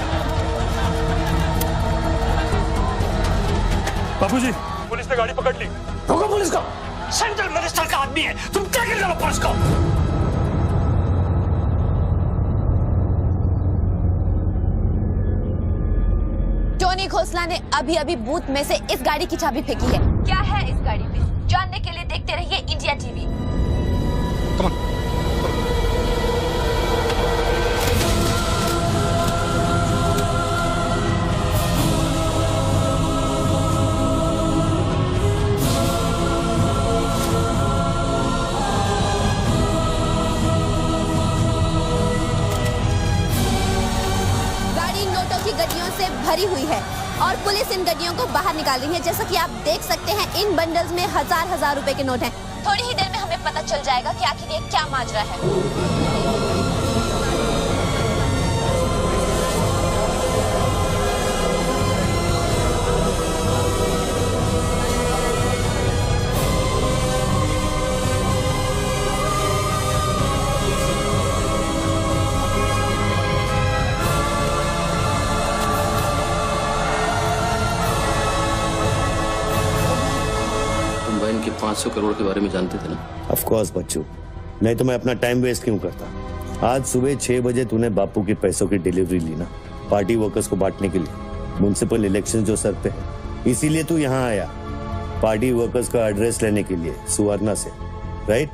बाबूजी, पुलिस ने गाड़ी पकड़ ली। रोको पुलिस को। सेंट्रल मिनिस्टर का आदमी है, तुम क्या कर रहे हो पुलिस को? टोनी खोसला ने अभी बूथ में से इस गाड़ी की चाबी फेंकी है। क्या है इस गाड़ी में, जानने के लिए देखते रहिए इंडिया टीवी। गाड़ी नोटों की गड्डियों से भरी हुई है और पुलिस इन गड्डियों को बाहर निकाल रही है। जैसा कि आप देख सकते हैं, इन बंडल्स में हजार रुपए के नोट हैं। थोड़ी ही देर में हमें पता चल जाएगा कि आखिर ये क्या माजरा है। तुम बहन के 500 करोड़ के बारे में जानते थे ना? ऑफ कोर्स बच्चू, नहीं तो मैं अपना टाइम वेस्ट क्यों करता। आज सुबह 6 बजे तूने बापू के पैसों की डिलीवरी ली ना, पार्टी वर्कर्स को बांटने के लिए। म्युनिसिपल इलेक्शन जो सर पे है, इसीलिए तू यहाँ आया, पार्टी वर्कर्स का एड्रेस लेने के लिए सुवर्णा से, राइट?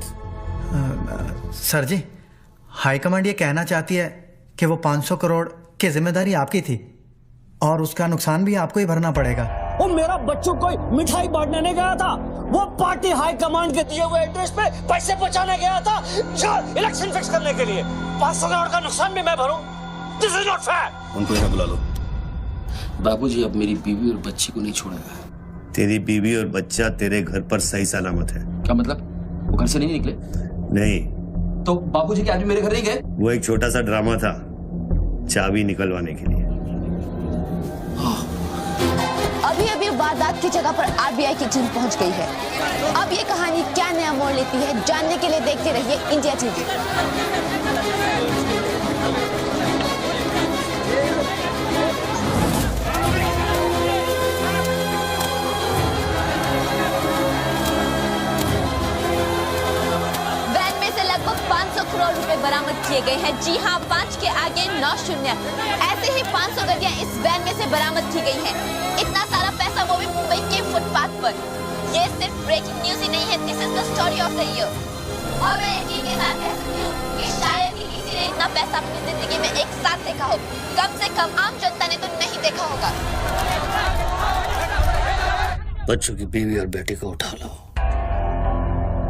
सर जी, हाईकमांड ये कहना चाहती है कि वो 500 करोड़ की जिम्मेदारी आपकी थी और उसका नुकसान भी आपको ही भरना पड़ेगा। वो मेरा बच्चों कोई मिठाई बांटने नहीं गया था, वो पार्टी हाई कमांड के दिए हुए एड्रेस पे पैसे पहुंचाने गया था इलेक्शन फिक्स करने के लिए। 500 करोड़ का नुकसान भी मैं भरूं? This is not fair. उनको यहाँ बुला लो। बाबूजी अब मेरी बीवी और बच्ची को नहीं छोड़ेगा। तेरी बीवी और बच्चा तेरे घर पर सही सलामत है। क्या मतलब? वो घर से नहीं निकले? नहीं। तो बाबूजी के आदमी मेरे घर नहीं गए? वो एक छोटा सा ड्रामा था, चाबी निकलवाने के लिए। अभी वारदात की जगह पर आरबीआई की टीम पहुंच गई है। अब ये कहानी क्या नया मोड़ लेती है, जानने के लिए देखते रहिए इंडिया टीवी। वैन में से लगभग 500 करोड़ रुपए बरामद किए गए हैं। जी हाँ, 5 के आगे 9 शून्य। ऐसे ही 500 गड्डियां इस वैन में से बरामद की गई हैं। इतना सारा पैसा वो भी मुंबई के फुटपाथ पर। ये सिर्फ ब्रेकिंग न्यूज ही नहीं है, this is the story of the year. और मैं यकीन के साथ कह सकती हूँ कि शायद ही किसी ने इतना पैसा अपनी जिंदगी में एक साथ देखा हो। कम से कम आम जनता ने तो नहीं देखा होगा। बच्चों की बीवी और बेटी को उठा लो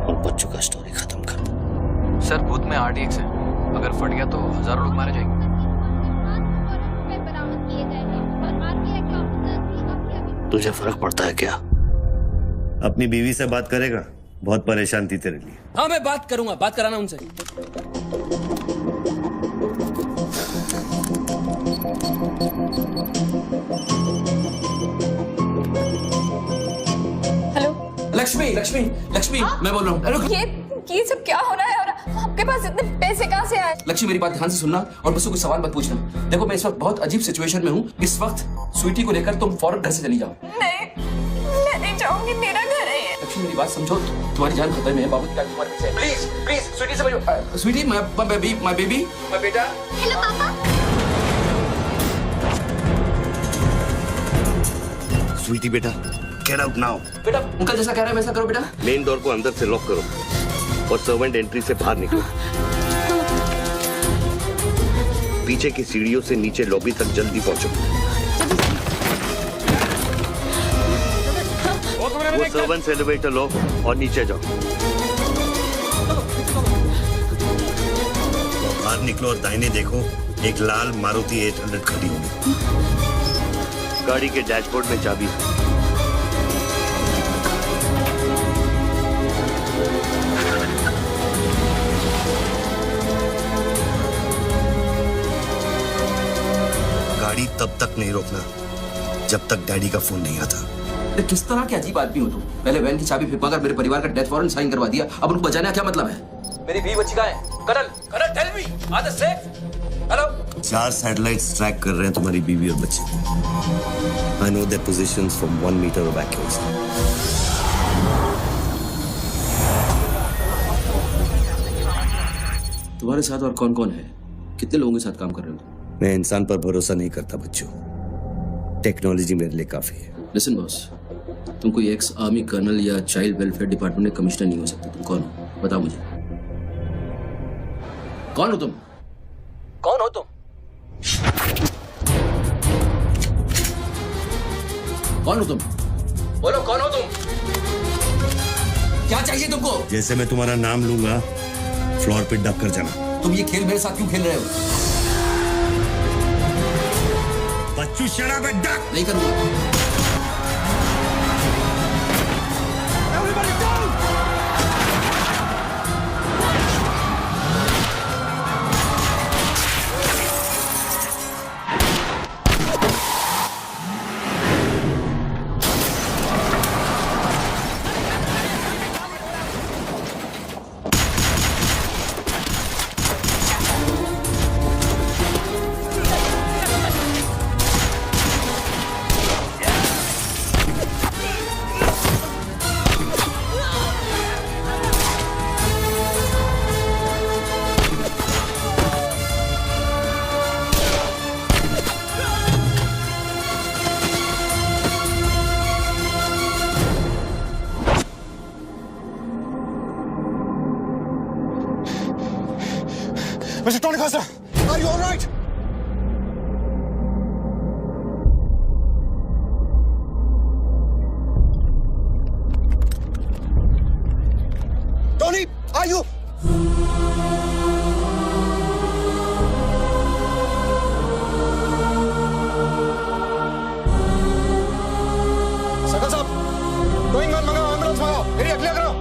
और बच्चों का स्टोरी खत्म कर दो। सर, बूथ में RDX है, अगर फट गया तो हजारों लोग मारे जाएंगे। तुझे फर्क पड़ता है क्या? अपनी बीवी से बात करेगा? बहुत परेशान थी तेरे लिए। हाँ, मैं बात करूंगा, बात कराना उनसे। लक्ष्मी लक्ष्मी लक्ष्मी मैं बोल रहा हूँ। अरे ये सब क्या हो रहा है और आपके पास इतने पैसे कहाँ से आए? लक्ष्मी मेरी बात ध्यान से सुनना और मुझसे कुछ सवाल मत पूछना। देखो मैं इस वक्त बहुत अजीब सिचुएशन में हूँ। इस वक्त स्वीटी को लेकर तुम फौरन घर से चली जाओ। नहीं, मैं नहीं जाऊंगी, मेरा घर है ये। लक्ष्मी मेरी बात समझो, तुम्हारी जान खतरे में है। बाबू तुम्हारे पीछे है। प्लीज प्लीज स्वीटी समझो। स्वीटी माय बेबी माय बेटा। हेलो पापा। स्वीटी बेटा, गेट आउट नाउ। बेटा अंकल जैसा कह रहा है वैसा करो बेटा। मेन डोर को अंदर से लॉक करो और सर्वेंट एंट्री से बाहर निकलो। पीछे की सीढ़ियों से नीचे लॉबी तक जल्दी पहुंचो। वो सर्वेंट्स एलिवेटर लो और नीचे जाओ। बाहर निकलो और दाहिने देखो, एक लाल मारुति 800 खड़ी होगी। गाड़ी के डैशबोर्ड में चाबी। गाड़ी तब तक नहीं रोकना जब तक डैडी का फोन नहीं आता। अरे किस तरह के अजीब आदमी हो तुम? पहले वैन की चाबी फिरवा कर मेरे परिवार का डेथ वारंट साइन करवा दिया, अब उनको बचाने का क्या मतलब है? मेरी बीवी बच्ची कहाँ है? Colonel colonel tell me, are they safe? Hello. 4 satellites track कर रहे हैं तुम्हारी बीवी और बच्चे। I know their positions from 1 meter of accuracy. तुम्हारे साथ और कौन कौन है? कितने लोगों के साथ काम कर रहे हो? मैं इंसान पर भरोसा नहीं करता बच्चों। टेक्नोलॉजी मेरे लिए काफी है। लिसन बॉस, तुम कोई एक्स आर्मी कर्नल या चाइल्ड वेलफेयर डिपार्टमेंट में कमिश्नर नहीं हो सकते। तुम कौन हो? बताओ मुझे। कौन हो तुम? कौन हो तुम? कौन हो तुम? बोलो कौन हो तुम? क्या चाहिए तुमको? जैसे मैं तुम्हारा नाम लूंगा फ्लोर पे डक कर जाना। तुम ये खेल मेरे साथ क्यों खेल रहे हो? बच्चू शराब है, डक। नहीं करूंगा। Mr. Tony Costa, are you all right? Tony, are you? Sakal साहब, गोइंग ऑन मंगाओ, एम्बुलेंस मंगाओ, एरिया क्लियर करो।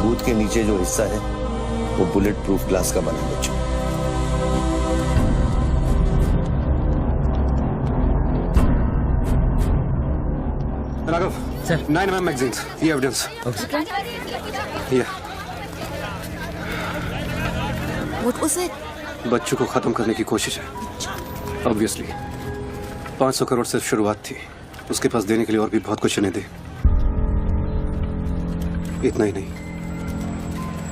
बूथ के नीचे जो हिस्सा है वो बुलेट प्रूफ ग्लास का बना है बच्चों। राघव सर, 9mm मैगजीन्स, ये एविडेंस। ये What was it? बच्चों को खत्म करने की कोशिश है। ऑब्वियसली 500 करोड़ सिर्फ शुरुआत थी, उसके पास देने के लिए और भी बहुत कुछ इन्हें दे। इतना ही नहीं,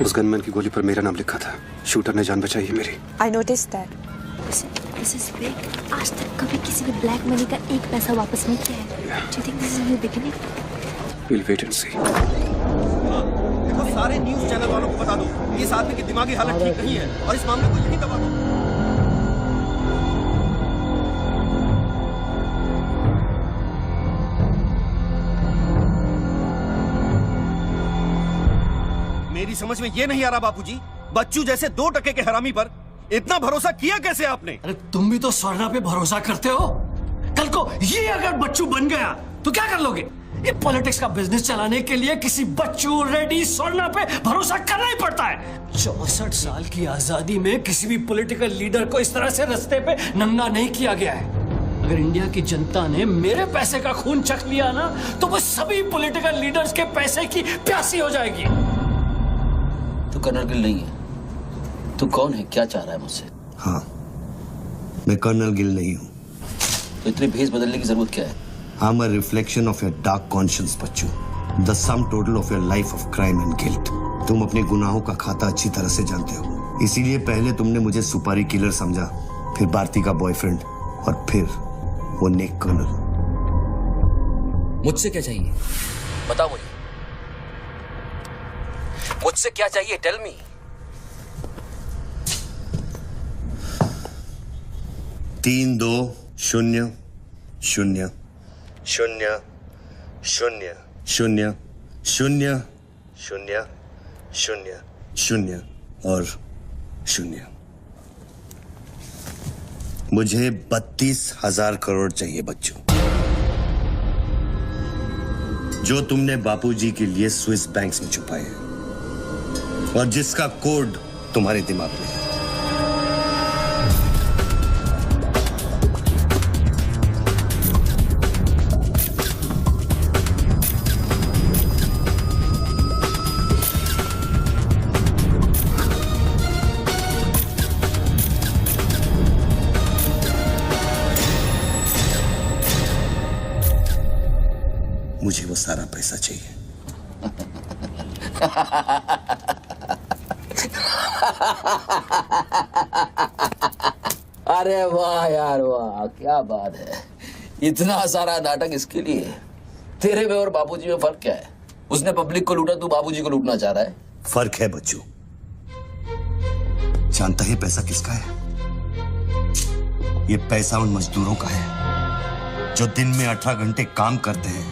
उस गनमैन की गोली पर मेरा नाम लिखा था। शूटर ने जान बचाई है मेरी। I noticed that. This is big. आज तक कभी किसी ने ब्लैक मनी का एक पैसा वापस नहीं किया है। Do you think this is a new beginning? We'll wait and see. देखो सारे न्यूज़ चैनल वालों को बता दो, इस आदमी की दिमागी हालत ठीक नहीं है और इस मामले को यहीं दबा दो। मेरी समझ में ये नहीं आ रहा बापूजी, बच्चू जैसे 2 टके के हरामी पर इतना भरोसा किया कैसे आपने? अरे तुम भी तो स्वर्णा पे भरोसा करते हो। कल को ये अगर बच्चू बन गया तो क्या कर लोगे? ये पॉलिटिक्स का बिजनेस चलाने के लिए किसी बच्चू रेडी स्वर्णा पे भरोसा करना ही पड़ता है। 64 साल की आजादी में किसी भी पॉलिटिकल लीडर को इस तरह से रास्ते पे नंगा नहीं किया गया है। अगर इंडिया की जनता ने मेरे पैसे का खून चख लिया ना तो वो सभी पॉलिटिकल लीडर्स के पैसे की प्यासी हो जाएगी। तू कर्नल गिल नहीं है। तू कौन है, क्या चाह रहा है मुझसे? हाँ, मैं कर्नल गिल नहीं हूँ। तो इतनी भेस बदलने की जरूरत क्या है? I am a reflection of your dark conscious Bachchu, the sum total of your life of crime and guilt. तुम अपने गुनाहों का खाता अच्छी तरह से जानते हो, इसीलिए पहले तुमने मुझे सुपारी किलर समझा, फिर भारती का बॉयफ्रेंड और फिर वो नेक कर्नल। मुझसे क्या चाहिए बताओ मुझे, मुझसे क्या चाहिए? Tell me. 3 2 0 0 0 0 0 0 0 0 0 और 0। मुझे 32,000 करोड़ चाहिए बच्चों, जो तुमने बापूजी के लिए स्विस बैंक्स में छुपाए हैं और जिसका कोड तुम्हारे दिमाग में है। मुझे वो सारा पैसा चाहिए। अरे वाह यार वाह, क्या बात है। इतना सारा नाटक इसके लिए? तेरे में और बापूजी में फर्क क्या है? उसने पब्लिक को लूटा, तू बापूजी को लूटना चाह रहा है। फर्क है बच्चू। जानता है पैसा किसका है? ये पैसा उन मजदूरों का है जो दिन में 18 घंटे काम करते हैं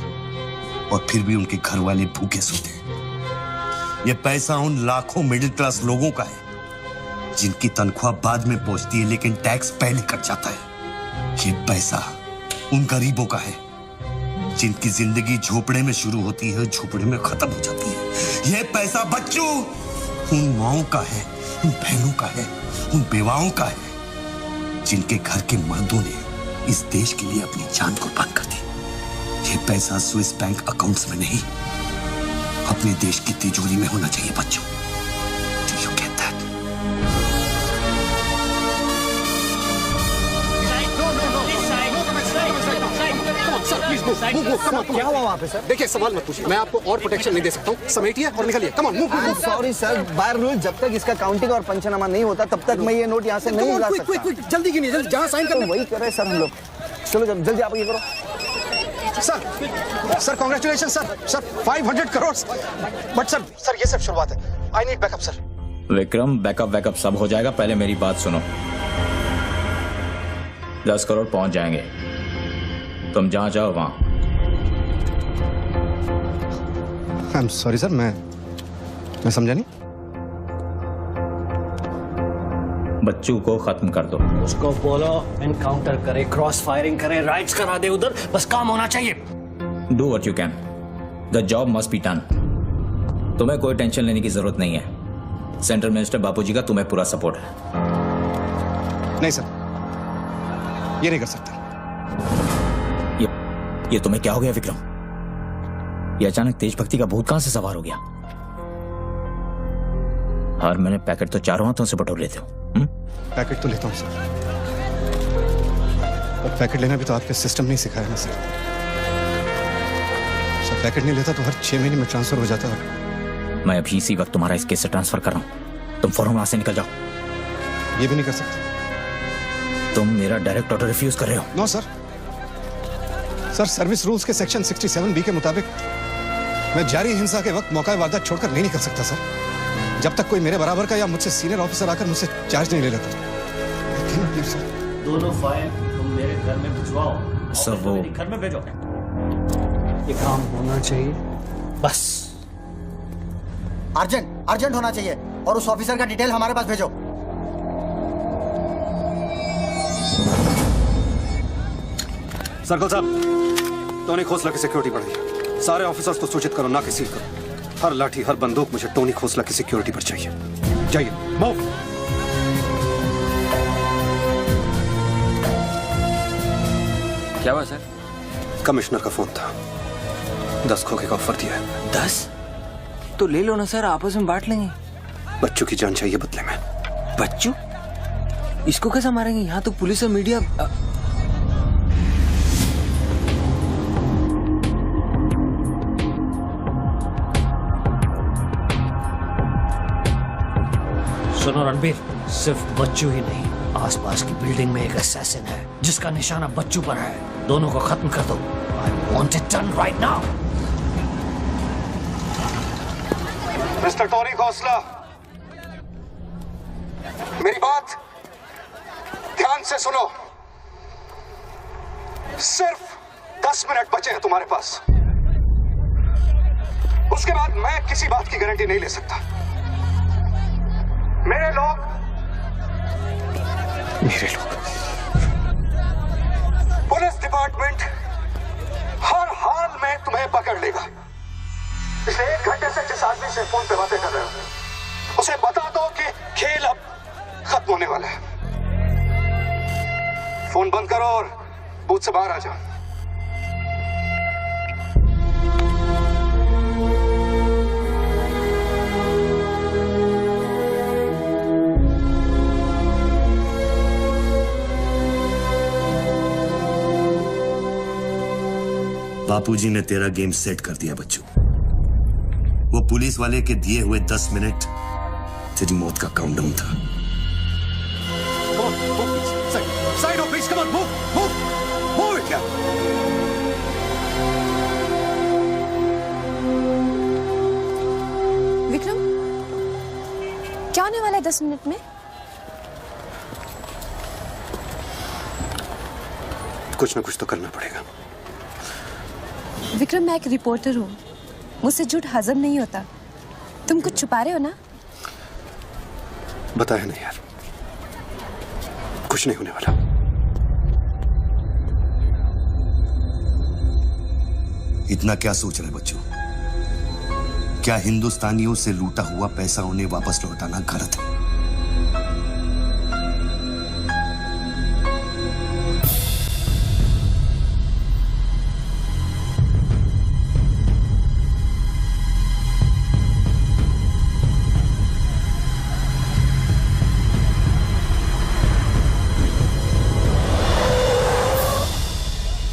और फिर भी उनके घर वाले भूखे सोते हैं। ये पैसा उन लाखों मिडिल क्लास लोगों का है जिनकी तनख्वाह बाद में पहुंचती है लेकिन टैक्स पहले कट जाता है। ये पैसा उन गरीबों का है जिनकी जिंदगी झोपड़े में शुरू होती है, झोपड़े में खत्म हो जाती है। ये पैसा बच्चों उन माओं का है, उन बहनों का है, उन बेवाओं का है जिनके घर के मर्दों ने इस देश के लिए अपनी जान कुर्बान कर दी। ये पैसा स्विस बैंक अकाउंट्स में नहीं, अपने देश की तिजोरी में होना चाहिए बच्चों। Do you get that? क्या हुआ वहाँ पे सर? देखिए सवाल मत पूछिए, मैं आपको और प्रोटेक्शन नहीं दे सकता हूँ। समेटिए और निकलिए। Come on move. Sorry sir, by rule जब तक इसका काउंटिंग और पंचनामा नहीं होता तब तक मैं ये नोट यहाँ से नहीं उड़ा सकता। क्विक जल्दी कीजिए, जल्दी जहाँ साइन करना वही कर रहे सर हम लोग। चलो जल्दी आप ये करो। Sir congratulation sir 500 crore. But sir ये सब शुरुआत है। I need backup sir. Vikram, backup सब हो जाएगा, पहले मेरी बात सुनो। 10 करोड़ पहुंच जाएंगे, तुम जहां जाओ वहां। आई एम सॉरी सर, मैं समझा नहीं। बच्चू को खत्म कर दो। उसको बोलो एनकाउंटर करे, क्रॉस फायरिंग करे, राइट्स करा दे उधर, बस काम होना चाहिए। Do what you can, the job must be done. तुम्हें कोई टेंशन लेने की जरूरत नहीं है। सेंट्रल मिनिस्टर बापूजी का तुम्हें पूरा सपोर्ट है। नहीं सर, ये नहीं कर सकता। ये तुम्हें क्या हो गया विक्रम? ये अचानक देशभक्ति का भूत कहां से सवार हो गया? हर महीने पैकेट तो चारों हाथों से बटोर लेते हो। पैकेट तो लेता हूँ सर, पर पैकेट लेना भी तो आपके सिस्टम नहीं सिखाया ना सर। पैकेट नहीं लेता तो हर 6 महीने में ट्रांसफर हो जाता है। मैं अभी इसी वक्त तुम्हारा इस केस से ट्रांसफर कर रहा हूं, तुम फौरन वहां से निकल जाओ। ये भी नहीं कर सकते। तुम मेरा डायरेक्ट ऑर्डर रिफ्यूज कर रहे हो। नो सर, सर्विस रूल्स के सेक्शन 67B के मुताबिक मैं जारी हिंसा के वक्त मौका वारदात छोड़कर नहीं निकल सकता सर, जब तक कोई मेरे बराबर का या मुझसे सीनियर ऑफिसर आकर मुझसे चार्ज नहीं ले लेता। दोनों फाइल तुम मेरे घर में भिजवाओ। सब वो घर में भेजो। ये काम होना चाहिए बस। अर्जेंट होना चाहिए और उस ऑफिसर का डिटेल हमारे पास भेजो। सर्कल साहब, टोनी खोसला की सिक्योरिटी बढ़ाइए। सारे ऑफिसर्स को सूचित करो, ना कि सील करो। हर लाठी, हर बंदूक मुझे टोनी खोसला की सिक्योरिटी पर चाहिए। जाइए, मूव। क्या हुआ सर? कमिश्नर का फोन था, 10 खोखे का ऑफर दिया है। 10? तो ले लो ना सर, आपस में बांट लेंगे। बच्चों की जान चाहिए बदले में। बच्चू? इसको कैसे मारेंगे? यहाँ तो पुलिस और मीडिया। सुनो रणबीर, सिर्फ बच्चू ही नहीं, आसपास की बिल्डिंग में एक असैसिन है जिसका निशाना बच्चू पर है। दोनों को खत्म कर दो। I want it done right now. Mister Tony Khosla, मेरी बात ध्यान से सुनो। सिर्फ 10 मिनट बचे हैं तुम्हारे पास। उसके बाद मैं किसी बात की गारंटी नहीं ले सकता। मेरे लोग पुलिस डिपार्टमेंट हर हाल में तुम्हें पकड़ लेगा। पिछले 1 घंटे से जिस आदमी से फोन पे बातें कर रहे हो, उसे बता दो कि खेल अब खत्म होने वाला है। फोन बंद करो और बूथ से बाहर आ जाओ। बापूजी ने तेरा गेम सेट कर दिया बच्चू। वो पुलिस वाले के दिए हुए 10 मिनट तेरी मौत का काउंटडाउन था। Side on, please, come on, move it, yeah. Vikram, क्या होने वाला है 10 मिनट में? कुछ ना कुछ तो करना पड़ेगा। विक्रम, मैं एक रिपोर्टर हूँ, मुझसे झूठ हजम नहीं होता। तुम कुछ छुपा रहे हो ना? बताया नहीं यार, कुछ नहीं होने वाला। इतना क्या सोच रहे बच्चों? क्या हिंदुस्तानियों से लूटा हुआ पैसा उन्हें वापस लौटाना गलत है?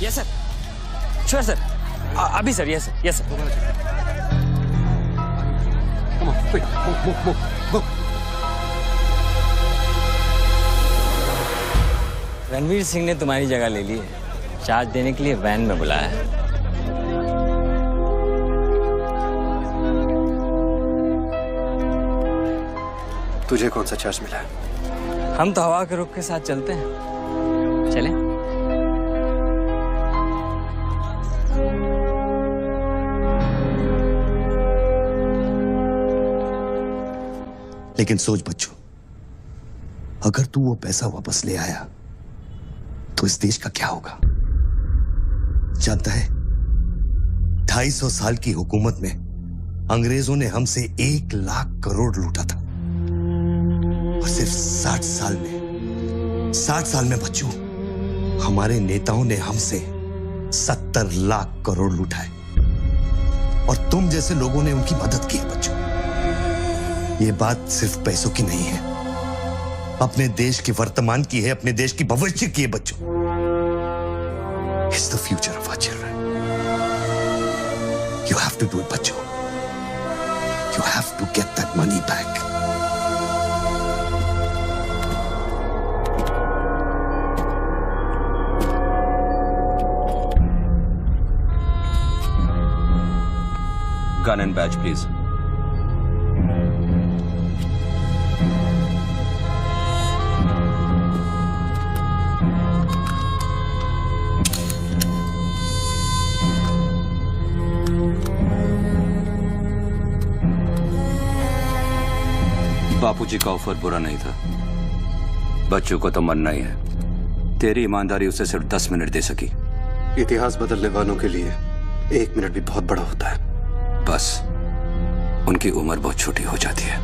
यस सर, श्योर सर, अभी sir. Yes sir, yes sir. Ranveer Singh ने तुम्हारी जगह ले ली है। चार्ज देने के लिए वैन में बुलाया है। तुझे कौन सा चार्ज मिला है? हम तो हवा के रुख के साथ चलते हैं। चलें? लेकिन सोच बच्चों, अगर तू वो पैसा वापस ले आया तो इस देश का क्या होगा? जानता है, 250 साल की हुकूमत में अंग्रेजों ने हमसे 1 लाख करोड़ लूटा था, और सिर्फ 60 साल में बच्चों, हमारे नेताओं ने हमसे 70 लाख करोड़ लूटा है। और तुम जैसे लोगों ने उनकी मदद की है बच्चों। ये बात सिर्फ पैसों की नहीं है, अपने देश के वर्तमान की है, अपने देश की भविष्य की है बच्चों। It's the future of our children. You have to do it बच्चों। You have to get that money back. Gun and badge, please. बापूजी का ऑफर बुरा नहीं था, बच्चों को तो मरना ही है। तेरी ईमानदारी उसे सिर्फ 10 मिनट दे सकी। इतिहास बदलने वालों के लिए 1 मिनट भी बहुत बड़ा होता है। बस उनकी उम्र बहुत छोटी हो जाती है।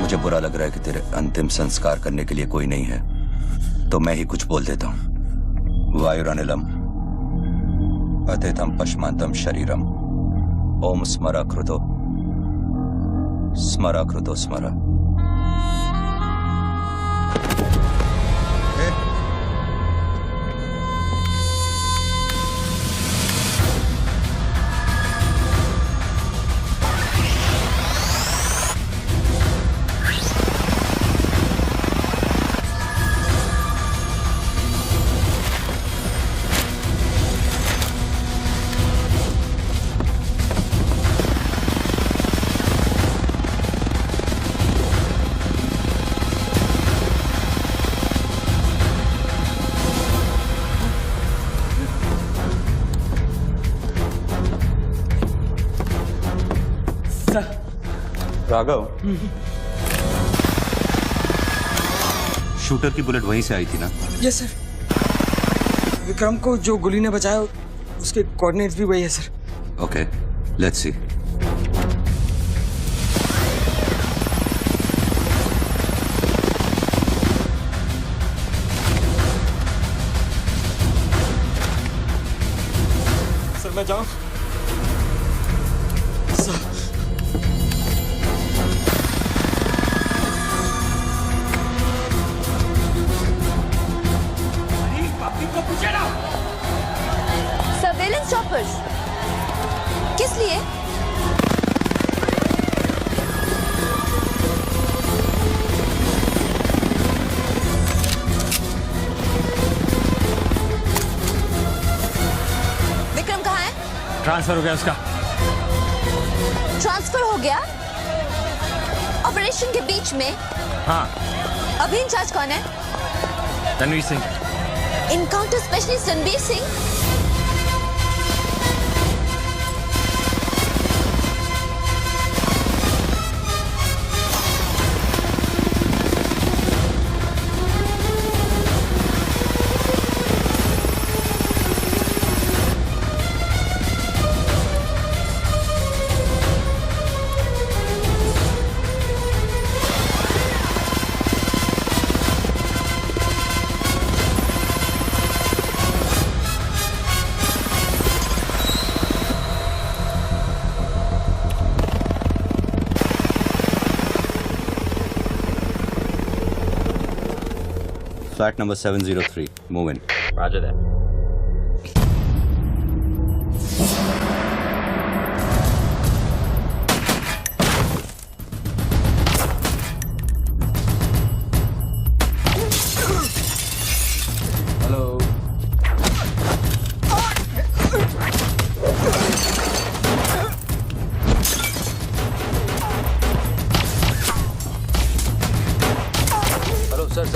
मुझे बुरा लग रहा है कि तेरे अंतिम संस्कार करने के लिए कोई नहीं है, तो मैं ही कुछ बोल देता हूं। वायुरनिलम अतिथम पश्मांतम शरीरम ओम स्मरा कृतो स्मरा। राघव, शूटर की बुलेट वहीं से आई थी ना? Yes sir. विक्रम को जो गोली ने बचाया उसके कोऑर्डिनेट्स भी वही है sir. Okay, let's see. Sir मैं जाऊं? सर्वेलेंस चॉपर्स किस लिए? विक्रम कहाँ है? ट्रांसफर हो गया उसका। ट्रांसफर हो गया? ऑपरेशन के बीच में? हाँ। अभी इंचार्ज कौन है? Ranveer Singh. Encounter specialist Ranveer Singh? Flat number 703. Move in. Roger that. Hello. Hello, sir.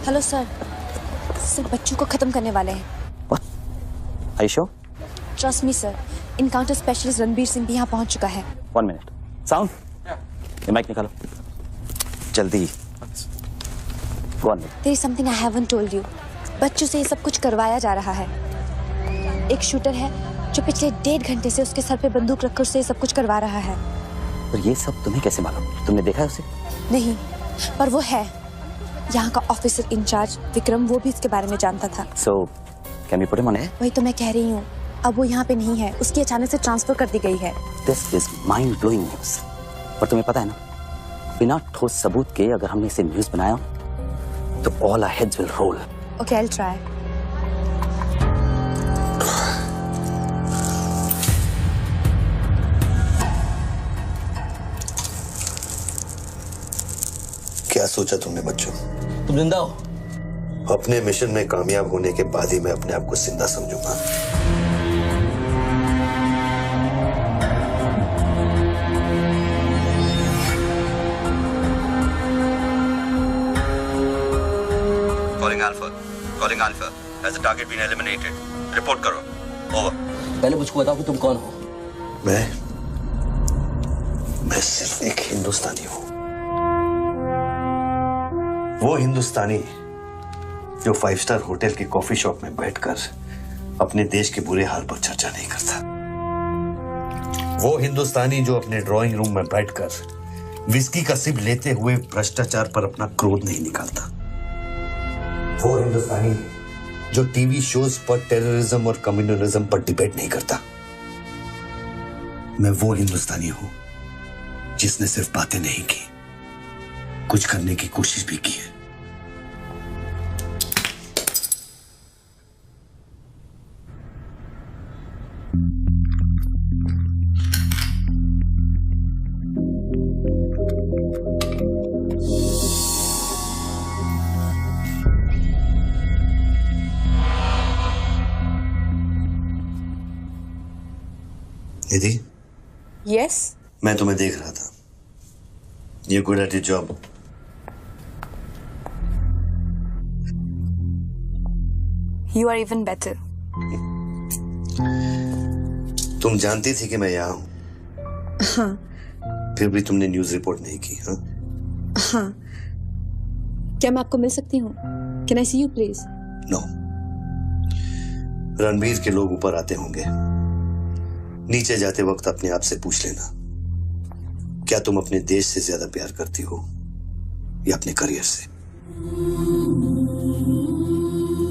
Hello sir. Sir बच्चों को खत्म करने वाले हैं। आयशो? Trust me sir, encounter specialist Ranbir Singh भी यहाँ पहुँच चुका है। 1 मिनट। साउंड? ये माइक निकालो जल्दी। Go on. There is something I haven't told you. बच्चों से ये सब कुछ करवाया जा रहा है। एक शूटर है जो पिछले 1.5 घंटे से उसके सर पे बंदूक रखकर उससे ये सब कुछ करवा रहा है। पर ये सब तुम्हें कैसे मालूम? तुमने देखा है उसे? नहीं, पर वो है। यहाँ का ऑफिसर इंचार्ज विक्रम वो भी इसके बारे में जानता था। So, can we put him on air? वही तो मैं कह रही हूँ, अब वो यहाँ पे नहीं है, उसकी अचानक से ट्रांसफर कर दी गई है। This is mind-blowing news. पर तुम्हें पता है ना, बिना ठोस सबूत के अगर हमने इसे न्यूज बनाया तो all our heads will roll. Okay, I'll try. क्या सोचा तुमने बच्चों? तुम जिंदा हो? अपने मिशन में कामयाब होने के बाद ही मैं अपने आप को जिंदा समझूंगा। Calling Alpha. Has the target been eliminated? Report करो. Over. पहले मुझको बताओ कि तुम कौन हो? मैं सिर्फ एक हिंदुस्तानी हूं। वो हिंदुस्तानी जो 5 स्टार होटल के कॉफी शॉप में बैठकर अपने देश के बुरे हाल पर चर्चा नहीं करता। वो हिंदुस्तानी जो अपने ड्राइंग रूम में बैठकर विस्की का सिप लेते हुए भ्रष्टाचार पर अपना क्रोध नहीं निकालता। वो हिंदुस्तानी जो टीवी शोज पर टेररिज्म और कम्युनलिज्म पर डिबेट नहीं करता। मैं वो हिंदुस्तानी हूं जिसने सिर्फ बातें नहीं की, कुछ करने की कोशिश भी की है। निधि, Yes. मैं तुम्हें देख रहा था। You're good at your job. You are even better. तुम जानती थी कि मैं यहाँ हूँ, हाँ फिर भी तुमने न्यूज रिपोर्ट नहीं की। हाँ? हाँ, क्या मैं आपको मिल सकती हूँ? Can I see you please? नो। रणबीर के लोग ऊपर आते होंगे, नीचे जाते वक्त अपने आप से पूछ लेना, क्या तुम अपने देश से ज्यादा प्यार करती हो या अपने करियर से?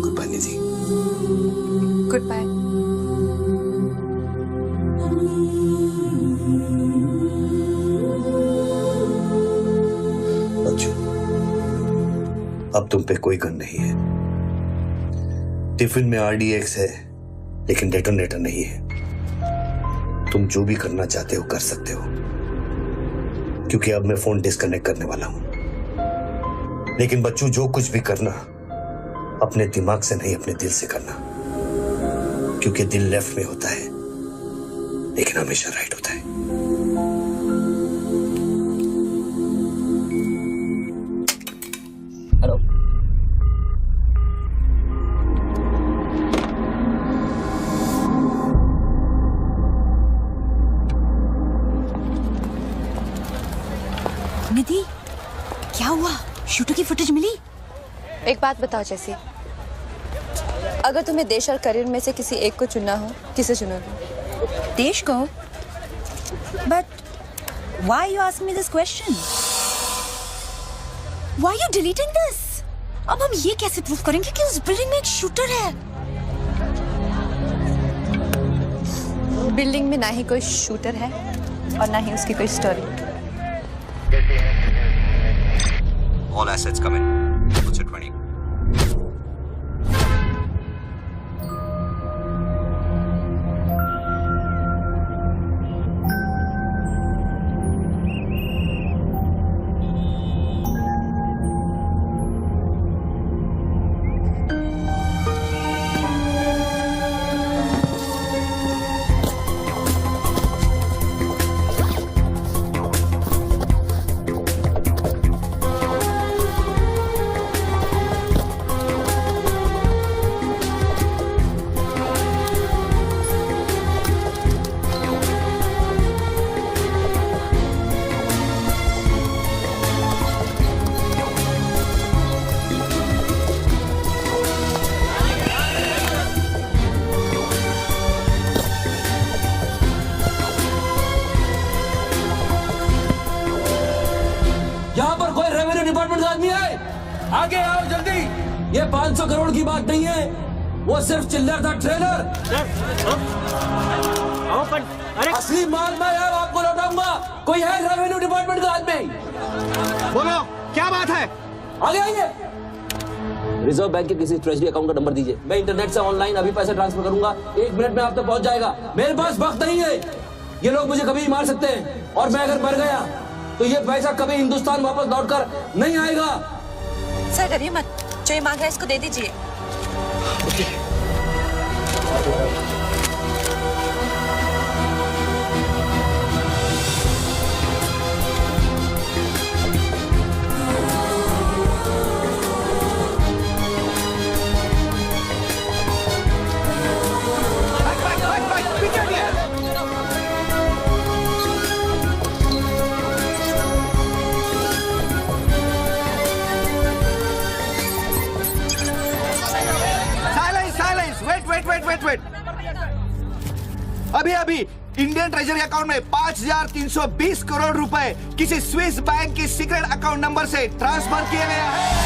Good bye Nidhi. Good bye. बच्चों, अब तुम पे कोई गन नहीं है। टिफिन में RDX है, लेकिन डेटोनेटर नहीं है। तुम जो भी करना चाहते हो कर सकते हो, क्योंकि अब मैं फोन डिस्कनेक्ट करने वाला हूं। लेकिन बच्चों, जो कुछ भी करना अपने दिमाग से नहीं, अपने दिल से करना, क्योंकि दिल लेफ्ट में होता है लेकिन हमेशा राइट होता है। हेलो, निधि, क्या हुआ? शूटर की फुटेज मिली? एक बात बताओ जैसी, अगर तुम्हें देश और करियर में से किसी एक को चुनना हो, किसे चुनोगे? देश को? But why you ask me this question? Why you deleting this? अब हम ये कैसे प्रूव करेंगे कि उस बिल्डिंग में एक शूटर है? बिल्डिंग में ना ही कोई शूटर है और ना ही उसकी कोई story. All assets come in. What's your 20? 500 crore की बात नहीं है, वो सिर्फ चिल्लर था, ट्रेलर। असली माल मैं आपको लौटाऊंगा। कोई है रेवेन्यू डिपार्टमेंट का आदमी? बोलो क्या बात है? आगे आइए। रिजर्व बैंक के किसी ट्रेजरी अकाउंट का नंबर दीजिए, मैं इंटरनेट से ऑनलाइन अभी पैसे ट्रांसफर करूंगा, 1 मिनट में आप तक पहुंच जाएगा। मेरे पास वक्त नहीं है, ये लोग मुझे कभी मार सकते हैं, और मैं अगर मर गया तो ये पैसा कभी हिंदुस्तान वापस लौटकर नहीं आएगा। सर डरिए मत, जो ये मांग है इसको दे दीजिए। वेट। अभी इंडियन ट्रेजरी अकाउंट में 5,320 करोड़ रुपए किसी स्विस बैंक की सीक्रेट अकाउंट नंबर से ट्रांसफर किया गया है।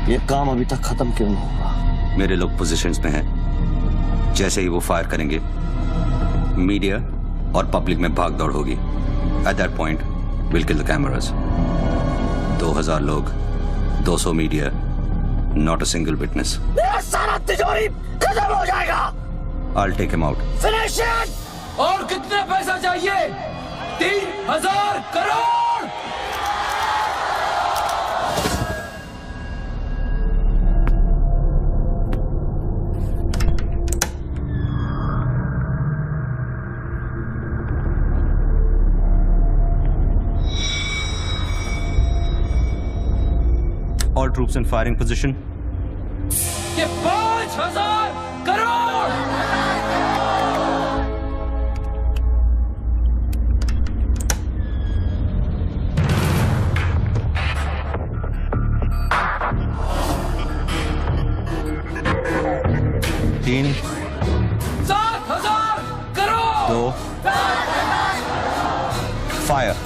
ये काम अभी तक खत्म क्यों नहीं हुआ? मेरे लोग पोजीशंस में हैं। जैसे ही वो फायर करेंगे, मीडिया और पब्लिक में भाग दौड़ होगी। At that point will kill the cameras. 2000 लोग, 200 media, not a single witness. मेरा सारा तिजोरी खत्म हो जाएगा। I'll take him out. Finish it. और कितने पैसा चाहिए? 3000 crore. All troops in firing position. ये 5000 करोड़। तीन, 7000 करोड़। 2, फायर।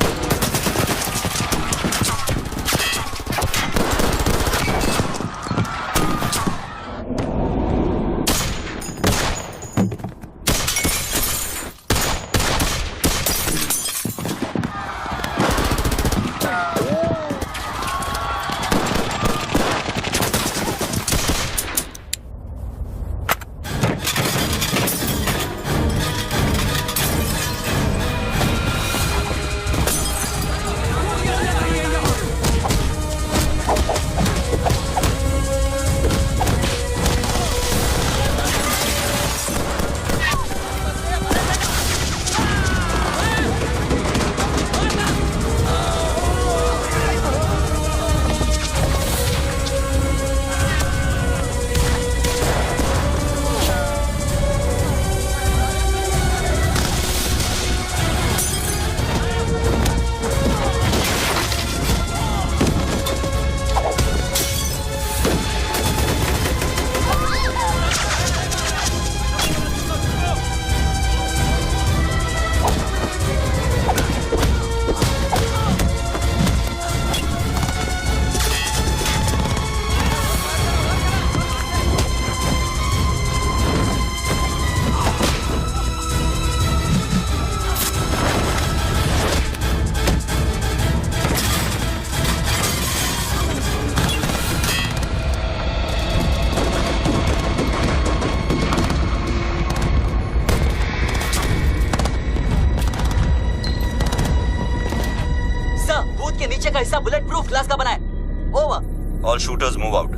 के नीचे का हिस्सा बुलेट प्रूफ ग्लास का बना है। Over. All shooters move out.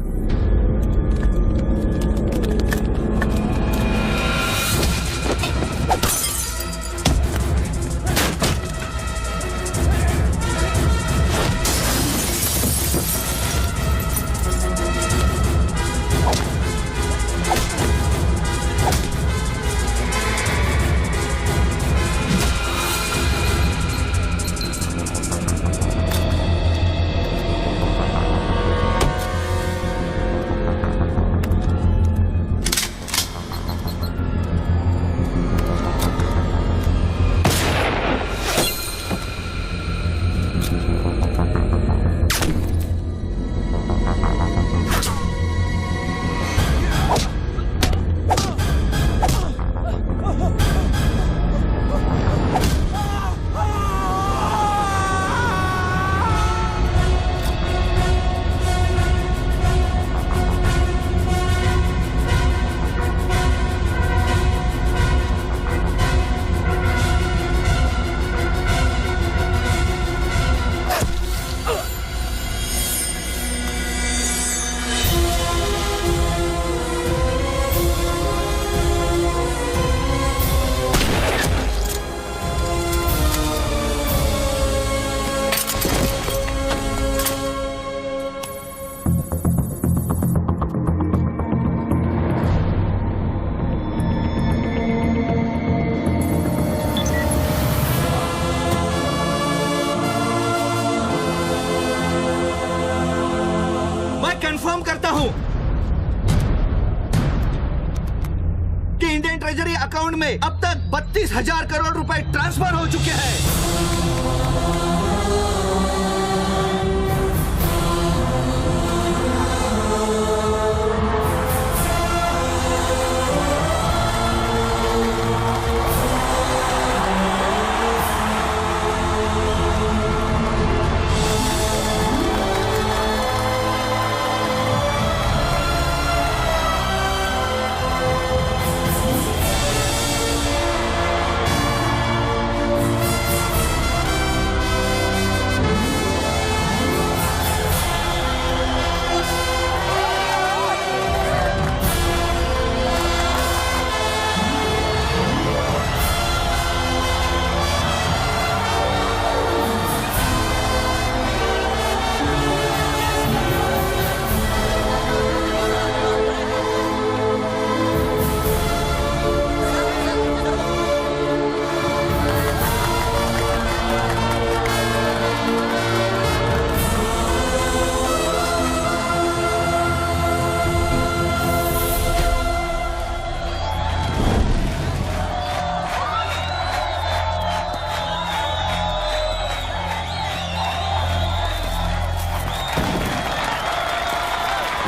Confirm करता हूं कि इंडियन ट्रेजरी अकाउंट में अब तक 32,000 करोड़ रुपए ट्रांसफर हो चुके हैं।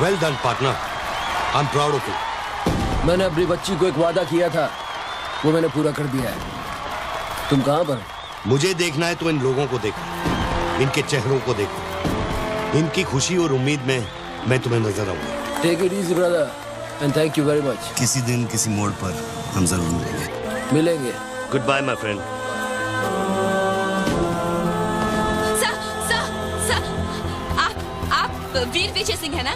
Well done partner, I am proud of you. मैंने अपनी बच्ची को एक वादा किया था, वो मैंने पूरा कर दिया है। तुम कहां पर? मुझे देखना है तो इन लोगों को देखो, इनके चेहरों को देखो, इनकी खुशी और उम्मीद में मैं तुम्हें नजर आऊंगा। Take it easy brother and thank you very much. किसी दिन किसी मोड़ पर हम जरूर मिलेंगे। Good bye my friend. Veer Vijay Singh है ना?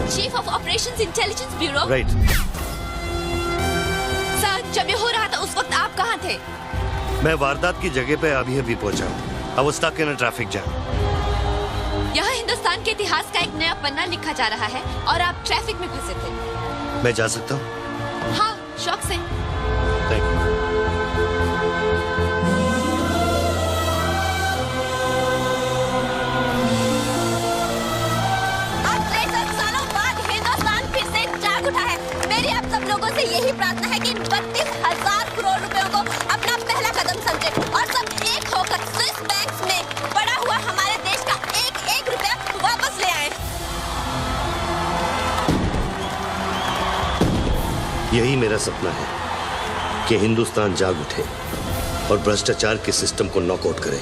Chief of operations intelligence bureau. Right. Sir, जब ये हो रहा था उस वक्त आप कहाँ थे? मैं वारदात की जगह पे अभी पहुंचा। I was stuck in a traffic jam. यहाँ हिंदुस्तान के इतिहास का एक नया पन्ना लिखा जा रहा है और आप ट्रैफिक में फंसे थे। मैं जा सकता हूँ? हाँ, शौक से। Thank you. मेरी आप सब लोगों से यही प्रार्थना है कि 32,000 करोड़ रुपयों को अपना पहला कदम समझे और सब एक होकर स्विस बैंक्स में पड़ा हुआ हमारे देश का एक एक रुपया वापस ले आए। यही मेरा सपना है कि हिंदुस्तान जाग उठे और भ्रष्टाचार के सिस्टम को नॉकआउट करे,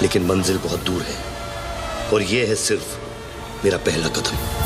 लेकिन मंजिल बहुत दूर है और यह है सिर्फ मेरा पहला कदम।